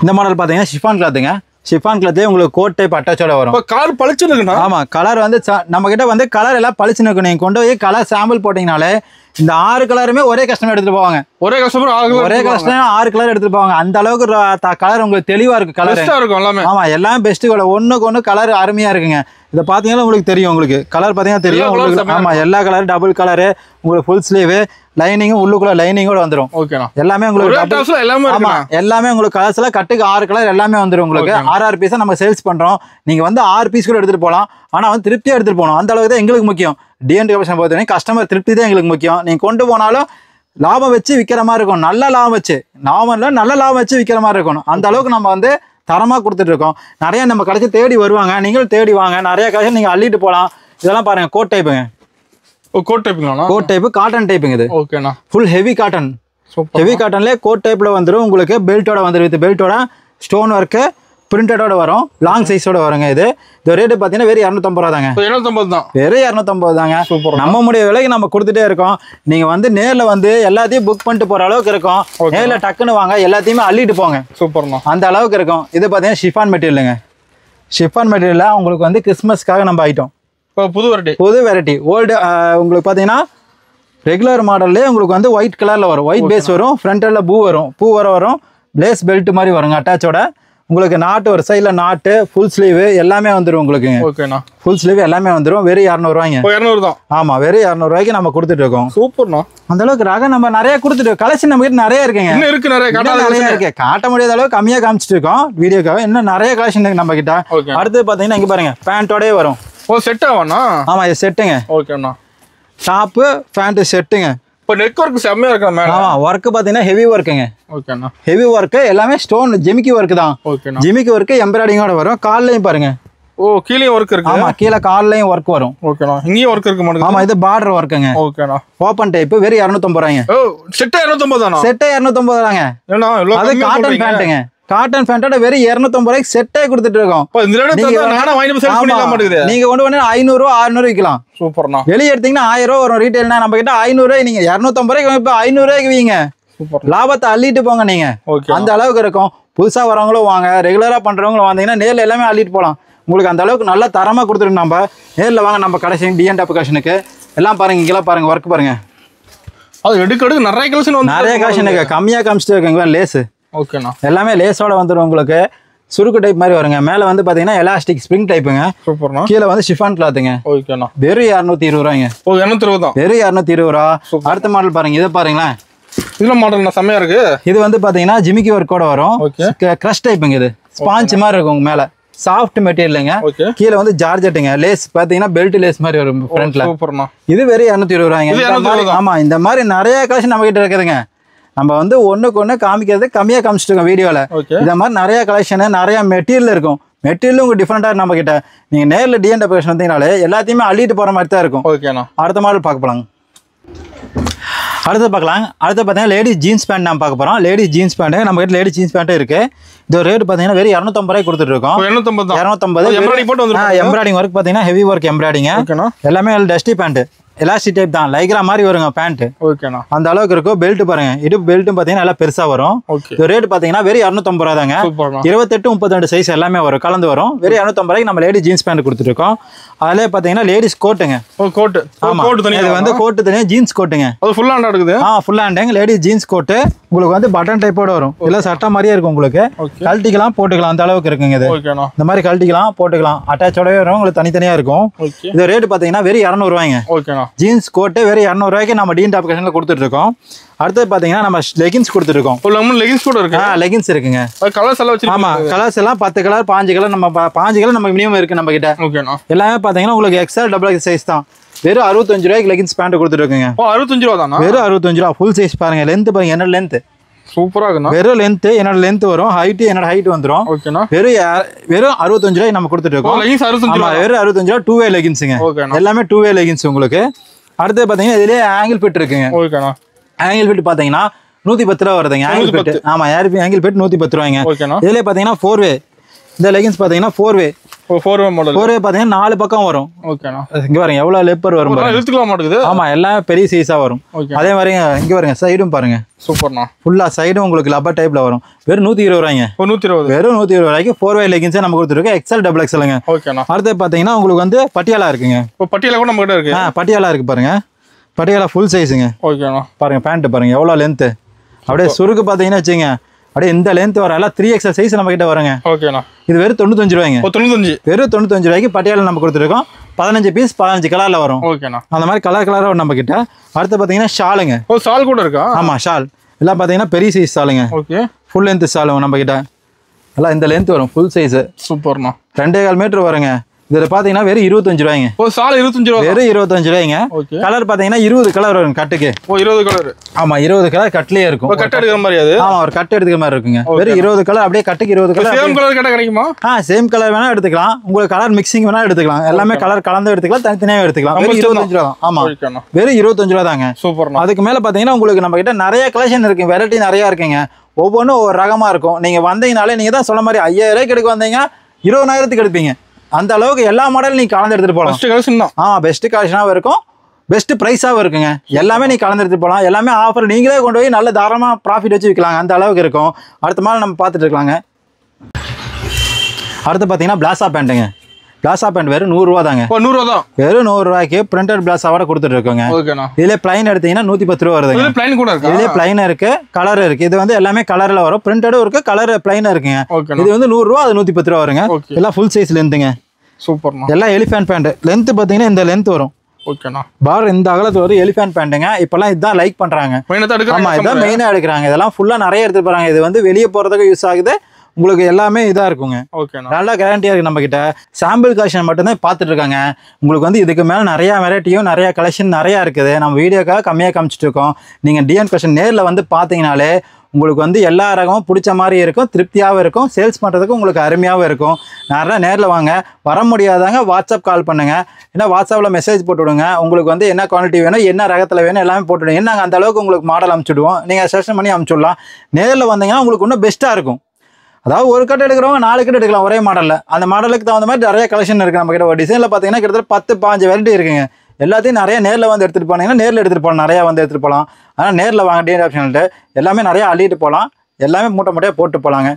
இந்த மாடல் பார்த்தீங்கன்னா ஷிஃபான் கிளாத்துங்க. ஷிஃபான் கிளாத்தே உங்களுக்கு கோட் டைப் அட்டாச்சோட வரும். கலர் பளிச்சுன்னு இருக்குண்ணா. ஆமா, கலர் வந்து நம்ம கிட்ட வந்து கலர் எல்லாம் பளிச்சுன்னு இருக்கும். நீங்க கொண்டு போய் கலர் சாம்பிள் போட்டீங்கனாலே இந்த 6 கலருமே ஒரே கஸ்டமர் எடுத்துட்டு போவாங்க. ஒரே கஸ்டமர் 6 கலர் எடுத்துட்டு போவாங்க. அந்த அளவுக்கு கலர் உங்களுக்கு தெளிவா இருக்கு. கலர் இருக்கும் எல்லாமே. ஆமா, எல்லாமே பெஸ்ட். ஒண்ணுக்கு ஒண்ணு கலர் அருமையா இருக்குங்க. இதை பாத்தீங்கன்னா உங்களுக்கு தெரியும். உங்களுக்கு கலர் பாத்தீங்கன்னா தெரியும் உங்களுக்கு. ஆமா, எல்லா கலர் டபுள் கலரு, உங்களுக்கு ஃபுல் ஸ்லீவ், லைனிங்கும் உள்ளுக்குள்ள லைனிங்கோட வந்துடும். எல்லாமே உங்களுக்கு எல்லாமே உங்களுக்கு கலர்ஸ் எல்லாம் கட்டுக்கு 6 கலர் எல்லாமே வந்துடும். உங்களுக்கு 6 பீஸா நம்ம சேல்ஸ் பண்றோம். நீங்க வந்து 6 பீஸ் கூட எடுத்துட்டு போகலாம். ஆனா வந்து திருப்தியா எடுத்துட்டு போகணும். அந்த அளவுக்கு தான் எங்களுக்கு முக்கியம். டிஎன் கலெக்ஷன் பொறுத்தவரைக்கும் கஸ்டமர் திருப்தி தான் எங்களுக்கு முக்கியம். நீங்க கொண்டு போனாலும் லாபம் வச்சு விற்கிற மாதிரி இருக்கும். நல்ல லாபம் வச்சு, நல்ல லாபம் வச்சு விற்கிற மாதிரி இருக்கணும். அந்த அளவுக்கு நம்ம வந்து தரமா கொடுத்துட்டு இருக்கோம். நிறைய நம்ம கடைசி தேடி வருவாங்க. நீங்களும் தேடி வாங்க. நிறைய கலெக்ஷன் நீங்க அள்ளிட்டு போகலாம். இதெல்லாம் பாருங்க கோட் டைப்புங்க. கோட் டைப் காட்டன் டைப்புங்க. இது ஓகேண்ணா. Full heavy cotton. ஹெவி காட்டன்லேயே கோட் டைப்ல வந்துடும். உங்களுக்கு பெல்ட்டோட வந்துடும். வித் பெல்ட்டோட ஸ்டோன் ஒர்க்கு பிரிண்டடோட வரும். லாங் சைஸோட வருங்க. இது ரேட்டு பார்த்தீங்கன்னா வெறும் 250 ரூபா தாங்க. 250 தான். வெறும் 250 தாங்க. நம்ம முடிய விலைக்கு நம்ம கொடுத்துட்டே இருக்கோம். நீங்க வந்து நேர்ல வந்து எல்லாத்தையும் புக் பண்ணிட்டு போற அளவுக்கு இருக்கும். நேர்ல டக்குன்னு வாங்க, எல்லாத்தையுமே அள்ளிட்டு போங்க. சூப்பர்ண்ணா. அந்த அளவுக்கு இருக்கும். இது பார்த்தீங்கன்னா ஷிஃபான் மெட்டீரியலுங்க. ஷிஃபான் மெட்டீரியல் உங்களுக்கு வந்து கிறிஸ்மஸ்க்காக நம்ம ஐட்டம். புது வெரைட்டி ஓல்டு. உங்களுக்கு பார்த்தீங்கன்னா ரெகுலர் மாடல்லே உங்களுக்கு வந்து ஒயிட் கலர்ல வரும். ஒயிட் பேஸ் வரும். ஃப்ரண்ட்ல பூ வரும். பிளேஸ் பெல்ட் மாதிரி வருங்க அட்டாச்சோட. உங்களுக்கு நாட்டு ஒரு சைடில் நாட்டு ஃபுல் ஸ்லீவ் எல்லாமே வந்துடும் உங்களுக்கு. ஓகேண்ணா. ஃபுல் ஸ்லீவ் எல்லாமே வந்துடும். வெறும் 200 ரூபாய்ங்க. 200 தான். ஆமா, வெறும் 200 ரூபாய்க்கு நம்ம கொடுத்துட்டு இருக்கோம். சூப்பர்ண்ணா. அந்த அளவுக்கு ரகம் நம்ம நிறைய கொடுத்துட்டு கலெக்ஷன் நம்ம கிட்ட நிறைய இருக்குங்க. நிறைய இருக்கு. காட்ட முடியாத அளவுக்கு கம்மியா காமிச்சிட்டு இருக்கோம் வீடியோக்காக. இன்னும் நிறைய கலெக்ஷன் இருக்கு நம்ம கிட்ட. அடுத்து பாத்தீங்கன்னா இங்க பாருங்க பேண்டோடே வரும். செட் ஆவாண்ணா. ஆமா, இது செட்டுங்க. ஓகேண்ணா. டாப்பு பேண்ட் செட்டுங்க. இப்போ நெக் ஒர்க் செம்மையா இருக்கா மேல? ஆமா ஒர்க் பாத்தீங்கன்னா ஹெவி ஒர்க்குங்க. ஓகேண்ணா. ஹெவி ஒர்க் எல்லாமே ஸ்டோன் ஜிமிக்கி ஒர்க் தான். ஓகேண்ணா. ஜிமிக்கி ஒர்க் எம்ப்ராய்டிங்கோட வரும். கால்லயும் பாருங்க. ஓ கீழே ஒர்க் இருக்கு. ஆமா கீழே கால்லயும் ஒர்க் வரும். ஓகேண்ணா. இங்கேயும் ஒர்க் இருக்கு மாட்டேங்குது. ஆமா இது பார்டர் ஒர்க்குங்க. ஓகேண்ணா. ஓபன் டைப் வெறும் 250 ரூபாய்ங்க. ஓ செட்டே 250 தானா? செட்டே 250 தாங்க. ஏன்னா அது காட்டன் பேண்ட்டுங்க. காட்டன் பேண்டோட வெறும் 250 ரூபாய்க்கு செட்டே கொடுத்துட்டு இருக்கோம். நீங்க கொண்டு வந்து 500 ரூபா 600 விற்கலாம். சூப்பர்ண்ணா. வெளியே எடுத்தீங்கன்னா 1000 ரூபா வரும். ரீட்டைல்னா நம்ம கிட்ட 500 ரூபாய் நீங்க 250 ரூபாய்க்கு இப்ப 500 ரூபாய்க்கு வீங்க. லாபத்தை அள்ளிட்டு போங்க நீங்க. அந்த அளவுக்கு இருக்கும். புதுசா வரவங்களும் வாங்க, ரெகுலரா பண்றவங்களும் வந்தீங்கன்னா நேர்ல எல்லாமே அள்ளிட்டு போலாம். உங்களுக்கு அந்த அளவுக்கு நல்ல தரமா கொடுத்துருக்கு. நம்ம நேர்ல வாங்க நம்ம கடைசி டிஎன் டாப் கலெக்ஷனுக்கு. எல்லாம் பாருங்க இங்கெல்லாம் பாருங்க ஒர்க் பாருங்க. அது எடுக்க நிறைய கலெக்ஷன் வந்து நிறைய கலெக்ஷன் இருக்கு. கம்மியா காமிச்சிட்டு இருக்குங்க லேஸ். ஓகேண்ணா. எல்லாமே லேஸோட வந்துடும் உங்களுக்கு. சுருக்கு டைப் மாதிரி வருங்க. மேல வந்து பாத்தீங்கன்னா எலாஸ்டிக் ஸ்ப்ரிங் டைப்புங்க. சூப்பர்ண்ணா. கீழே வந்து ஷிஃபான் கிளாத்துங்க. ஓகேண்ணா. வெறும் 220 ரூபாய்ங்க. ஓ 220 தான். வெறும் 220 ரூபா. அடுத்த மாடல் பாருங்க. இதை பாருங்களேன். இதுல மாடல் செம்மையா இருக்கு. இது வந்து பாத்தீங்கன்னா ஜிமிக்கி ஒர்க்கோட வரும். கிரஷ் டைப்புங்க. இது ஸ்பாஞ்ச் மாதிரி இருக்கும். மேல சாஃப்ட் மெட்டீரியலுங்க. கீழே வந்து ஜார்ஜெட்டுங்க. லேஸ் பாத்தீங்கன்னா பெல்ட் லேஸ் மாதிரி வரும் ஃப்ரண்ட்ல. சூப்பர்ண்ணா. இது வெறும் 220 ரூபாய்ங்க. ஆமா இந்த மாதிரி நிறைய கலெக்ஷன் நம்ம கிட்ட இருக்குதுங்க. நம்ம வந்து ஒண்ணுக்கு ஒண்ணு காமிக்கிறது கம்மியா காமிச்சிருக்கோம் வீடியோல. இந்த மாதிரி நிறைய கலெக்ஷன் நிறைய மெட்டீரியல் இருக்கும். மெட்டீரியலும் உங்களுக்கு டிஃப்ரெண்டா நம்ம கிட்ட. நீங்க நேர்ல டிஎன் டாப் கலெக்ஷன் வந்தீங்கனாலே எல்லாத்தையுமே அள்ளிட்டு போற மாதிரி தான் இருக்கும். ஓகேண்ணா. அடுத்த மாடல் பார்க்க போலாங்க. அடுத்து பார்க்கலாம். அடுத்து பார்த்தீங்கன்னா லேடிஸ் ஜீன்ஸ் பேண்ட் நம்ம பார்க்க போறோம். லேடிஸ் ஜீன்ஸ் பேண்ட் நம்ம கிட்ட லேடிஸ் ஜீன்ஸ் பேண்ட்டும் இருக்கு. இது ரேட் பார்த்தீங்கன்னா வெறும் 250 ரூபாய் கொடுத்துட்டு இருக்கோம். 250. எம்ப்ராய்டிங் ஒர்க் பார்த்தீங்கன்னா ஹெவி ஒர்க் எம்ப்ராய்டிங். எல்லாமே டஸ்டி பேண்ட். எலாஸ்டிக் டைப் தான். லைக்ரா மாதிரி வருங்க பேண்ட். ஓகேண்ணா. அந்த அளவுக்கு இருக்கும். பெல்ட் பாருங்க. இடுப்பு பெல்ட்டும் பார்த்தீங்கன்னா நல்லா பெருசா வரும். இது ரேட் பார்த்தீங்கன்னா வெறும் 250 ரூபா தாங்க. 28 32 சைஸ் எல்லாமே வரும். கலந்து வரும். வெறும் 250 ரூபாய்க்கு நம்ம லேடிஸ் ஜீன்ஸ் பேண்ட் கொடுத்துட்டு இருக்கோம். அதுல பாத்தீங்கன்னா லேடிஸ் கோட்டுங்க. கோட். ஆமா இது வந்து கோட் தனியா ஜீன்ஸ் கோட்டுங்க. அது ஃபுல் ஹேண்ட் இருக்குது. ஃபுல் ஹேண்டுங்க. லேடிஸ் ஜீன்ஸ் கோட் உங்களுக்கு வந்து பட்டன் டைப்போட வரும். இல்ல சட்டை மாதிரியே இருக்கும். உங்களுக்கு கழட்டிக்கலாம் போட்டுக்கலாம். அந்த அளவுக்கு இருக்குங்க. இது இந்த மாதிரி கழட்டிக்கலாம் போட்டுக்கலாம். அட்டாச்சோடவே வரும். உங்களுக்கு தனித்தனியா இருக்கும். இது ரேட் பாத்தீங்கன்னா வெறும் 200 ரூபாய்ங்க. ஜீன்ஸ் கோட்டு வெறும் 200 ரூபாய்க்கு நம்ம டிஎன் டாப் கலெக்ஷன்ல கொடுத்துட்டு இருக்கோம். அடுத்து பாத்தீங்கன்னா நம்ம லெகின்ஸ் கொடுத்துட்டு இருக்கோம். லெகின்ஸ் கூட இருக்கு. லெகின்ஸ் இருக்குங்க. கலர்ஸ் எல்லாம் வச்சிருக்கோம். ஆமா கலர்ஸ் எல்லாம் 10 கலர் 5 கலர் நம்ம 5 கலர் நம்ம மினிமம் இருக்கு நம்ம கிட்ட. ஓகேண்ணா. எல்லாமே பாத்தீங்கன்னா உங்களுக்கு எக்ஸ்எல் டபுள் எக்ஸ் சைஸ் தான். வெறும் 65 ரூபாய்க்கு லெகின்ஸ் பேண்ட் கொடுத்துட்டு இருக்குங்க. 65 ரூபா தானா? வெறும் 65 ரூபா. ஃபுல் சைஸ் பாருங்க. லென்த் பாருங்க. என்னோட லென்த் சூப்பரா இருக்குண்ணா. வெறும் லென்த் என்னோட லென்த் வரும். ஹைட் என்னோட ஹைட் வந்துரும். ஓகேண்ணா. வெறும் 65 ரூபாய் நம்ம கொடுத்துட்டு இருக்கோம். வெறும் 65 ரூபா 2 வே லெகின்ஸுங்க. எல்லாமே 2 வே லெகின்ஸ் உங்களுக்கு. அடுத்து பாத்தீங்கன்னா இதுலயே ஆங்கிள் ஃபிட் இருக்குங்க. ஓகேண்ணா. ஆங்கிள் ஃபிட் பாத்தீங்கன்னா 110 ரூபா வருதுங்க. Angle fit. ஆமா ஆங்கிள் ஃபிட் 110 ரூபாய்ங்க. இதுலயே பாத்தீங்கன்னா 4 வே. இந்த லெகின்ஸ் பாத்தீங்கன்னா 4 வே. 4 வே மாடல். 4 வே பாத்தீங்கன்னா 4 பக்கம் வரும். ஓகேண்ணா. இங்க பாருங்க எவ்வளவு லெப்பர் வரும் பாருங்க. எடுத்துக்கலாம் மாட்டேங்குது. ஆமா எல்லாம் பெரிய சைஸா வரும். அதே மாதிரி இங்க பாருங்க சைடும் பாருங்க. சூப்பர்ண்ணா. ஃபுல்லா சைடும் உங்களுக்கு லப்பர் டைப்ல வரும். வெறும் 120 ரூபாய்ங்க. 120. வெறும் 120 ரூபாய்க்கு 4 வே லெகின்ஸ் நம்ம கொடுத்துருக்கோம். எக்ஸ்எல் டபுள் எக்ஸ்எல்ங்க. ஓகேண்ணா. அடுத்து பாத்தீங்கன்னா உங்களுக்கு வந்து பட்டியாலா இருக்குங்க. இப்போ பட்டியாலா கூட நம்ம கிட்ட இருக்கு. பட்டியாலா இருக்கு பாருங்க. பட்டியாலா ஃபுல் சைஸுங்க. ஓகேண்ணா. பாருங்க பேண்ட் பாருங்க எவ்வளவு லென்த். அப்படியே சுருக்கு பாத்தீங்கன்னா வச்சுங்க அப்படியே இந்த லென்த் வர எல்லாம் 3XL சைஸ் நம்ம கிட்ட வருங்க. ஓகேண்ணா. இது வெறும் 95 ரூபாய்ங்க. 95. வெறும் 95 ரூபாய்க்கு பட்டியாலா நம்ம கொடுத்துருக்கோம். 15 பீஸ் 15 கலர்ல வரும். ஓகேண்ணா. அந்த மாதிரி கலரா வரும் நம்ம கிட்ட. அடுத்து பாத்தீங்கன்னா ஷாலுங்க. ஷால் கூட இருக்கா? ஆமா ஷால் எல்லாம் பாத்தீங்கன்னா பெரிய சைஸ் ஷாலுங்க. ஓகே. ஃபுல் லென்த் ஷால் நம்ம கிட்ட. எல்லாம் இந்த லென்த் வரும். Full size. சூப்பர்ண்ணா. 2.25 மீட்டர் வருங்க. இதுல பாத்தீங்கன்னா வெறும் 25 ரூபாய்ங்க. ஷால் 25 ரூபாய். வெறும் 25 ரூபாய்ங்க. கலர் பாத்தீங்கன்னா 20 கலர் வரும் கட்டுக்கு. 20 கலர். ஆமா 20 கலர் கட்லயே இருக்கும். கட் எடுக்கிற மாதிரி அது. ஆமா ஒரு கட் எடுக்கிற மாதிரி இருக்குங்க. வெறும் 20 கலர் அப்படியே கட்டுக்கு 20 கலர். சேம் கலர் கட்ட கிடைக்குமா? சேம் கலர் வேணா எடுத்துக்கலாம். உங்களுக்கு கலர் மிக்சிங் வேணா எடுத்துக்கலாம். எல்லாமே கலர் கலந்து எடுத்துக்கலாம். தனித்தனியா எடுத்துக்கலாம். வெறும் 25 ரூபா. ஆமா வெறும் 25 ரூபா தாங்க. சூப்பர்ண்ணா. அதுக்கு மேல பாத்தீங்கன்னா உங்களுக்கு நம்ம கிட்ட நிறைய கலெக்ஷன் இருக்கு. வெரைட்டி நிறைய இருக்குங்க. ஒவ்வொன்றும் ஒரு ரகமா இருக்கும். நீங்க வந்தீங்கனாலே நீங்க தான் சொல்ல மாதிரி 5000 ரூபாய்க்கு எடுக்க வந்தீங்க 20,000க்கு எடுப்பீங்க. அந்த அளவுக்கு எல்லா மாடலும் நீங்க கலந்து எடுத்துட்டு போகலாம். பெஸ்ட் கலெக்ஷன் தான். பெஸ்ட் கலெக்ஷனாகவும் இருக்கும். பெஸ்ட் ப்ரைஸாகவும் இருக்குங்க. எல்லாமே நீ கலந்து எடுத்துட்டு போகலாம். எல்லாமே ஆஃபர். நீங்களே கொண்டு போய் நல்ல தாராளமா ப்ராஃபிட் வச்சு விற்கலாங்க. அந்த அளவுக்கு இருக்கும். அடுத்த மாதிரி நம்ம பார்த்துட்டு இருக்கலாங்க. அடுத்து பார்த்தீங்கன்னா பிளாசா பேண்ட்டுங்க. பிளாசா பேண்ட் வெறும் 100 ரூபா தாங்க. 100 ரூபா தான். வெறும் 100 ரூபாய்க்கு பிரிண்டட் பிளாசாவோட கொடுத்துட்டு இருக்கோங்க. இதுல பிளைன் எடுத்தீங்கன்னா 110 ரூபா வருதுங்க. இதுல பிளைன் இருக்கு கலர் இருக்கு. இது வந்து எல்லாமே கலர்ல வரும். பிரிண்டடும் இருக்கு கலர் பிளைனா இருக்குங்க. இது வந்து 100 ரூபா அது 110 ரூபா வருங்க. எல்லாம் ஃபுல் சைஸ் லென்த்துங்க. சூப்பர்ண்ணா. எல்லாம் எலிஃபென்ட் பேண்ட். லென்த் பாத்தீங்கன்னா இந்த லென்த் வரும். ஓகேண்ணா. பார் இந்த அகலத்து வரும். எலிஃபென்ட் பேண்ட்டுங்க. இப்பெல்லாம் இதுதான் லைக் பண்றாங்க. ஆமா இதான் மெயினா எடுக்கிறாங்க. இதெல்லாம் ஃபுல்லா நிறைய எடுத்துட்டு போறாங்க. இது வந்து வெளியே போறதுக்கு யூஸ் ஆகுது. உங்களுக்கு எல்லாமே இதாக இருக்குங்க. ஓகேண்ணா. நல்லா கேரண்டியாக இருக்குது நம்மக்கிட்ட. சாம்பிள் கலெக்ஷன் மட்டும்தான் பார்த்துட்டு இருக்காங்க. உங்களுக்கு வந்து இதுக்கு மேலே நிறையா வெரைட்டியும் நிறையா கலெக்ஷன் நிறையா இருக்குது. நம்ம வீடியோக்காக கம்மியாக காமிச்சிட்டு இருக்கோம். நீங்கள் டிஎன் கலெக்ஷன் நேரில் வந்து பார்த்தீங்கனாலே உங்களுக்கு வந்து எல்லா ரகமும் பிடிச்ச மாதிரி இருக்கும், திருப்தியாகவும் இருக்கும், சேல்ஸ் பண்ணுறதுக்கு உங்களுக்கு அருமையாகவும் இருக்கும். நிறையா நேரில் வாங்க. வர முடியாதாங்க வாட்ஸ்அப் கால் பண்ணுங்கள், ஏன்னா வாட்ஸ்அப்பில் மெசேஜ் போட்டு விடுங்க. உங்களுக்கு வந்து என்ன குவாலிட்டி வேணும், என்ன ரகத்தில் வேணும் எல்லாமே போட்டுவிடுங்க. நாங்கள் அந்த அளவுக்கு உங்களுக்கு மாடல் அனுப்பிச்சுடுவோம், நீங்கள் செலக்ஷன் பண்ணி அனுப்பிச்சுடலாம். நேரில் வந்தீங்கன்னா உங்களுக்கு இன்னும் பெஸ்ட்டாக இருக்கும். அதாவது ஒரு கட்டு எடுக்கிறவங்க 4 கட்டு எடுக்கலாம் ஒரே மாடலில். அந்த மாடலுக்கு தகுந்த மாதிரி நிறைய கலெக்ஷன் இருக்குது நம்மக்கிட்ட. ஒரு டிசைனில் பார்த்தீங்கன்னா கிட்டத்தட்ட 10-15 வெரைட்டி இருக்குங்க. எல்லாத்தையும் நிறைய நேரில் வந்து எடுத்துகிட்டு போனீங்கன்னா நேரில் எடுத்துகிட்டு போகலாம், நிறையா வந்து எடுத்துகிட்டு போகலாம். ஆனால் நேரில் வாங்க டிஎன் ஆப்ஷன்ட்டு எல்லாமே நிறையா அள்ளிட்டு போகலாம், எல்லாமே மூட்டை மூட்டையாக போட்டு போகலாங்க.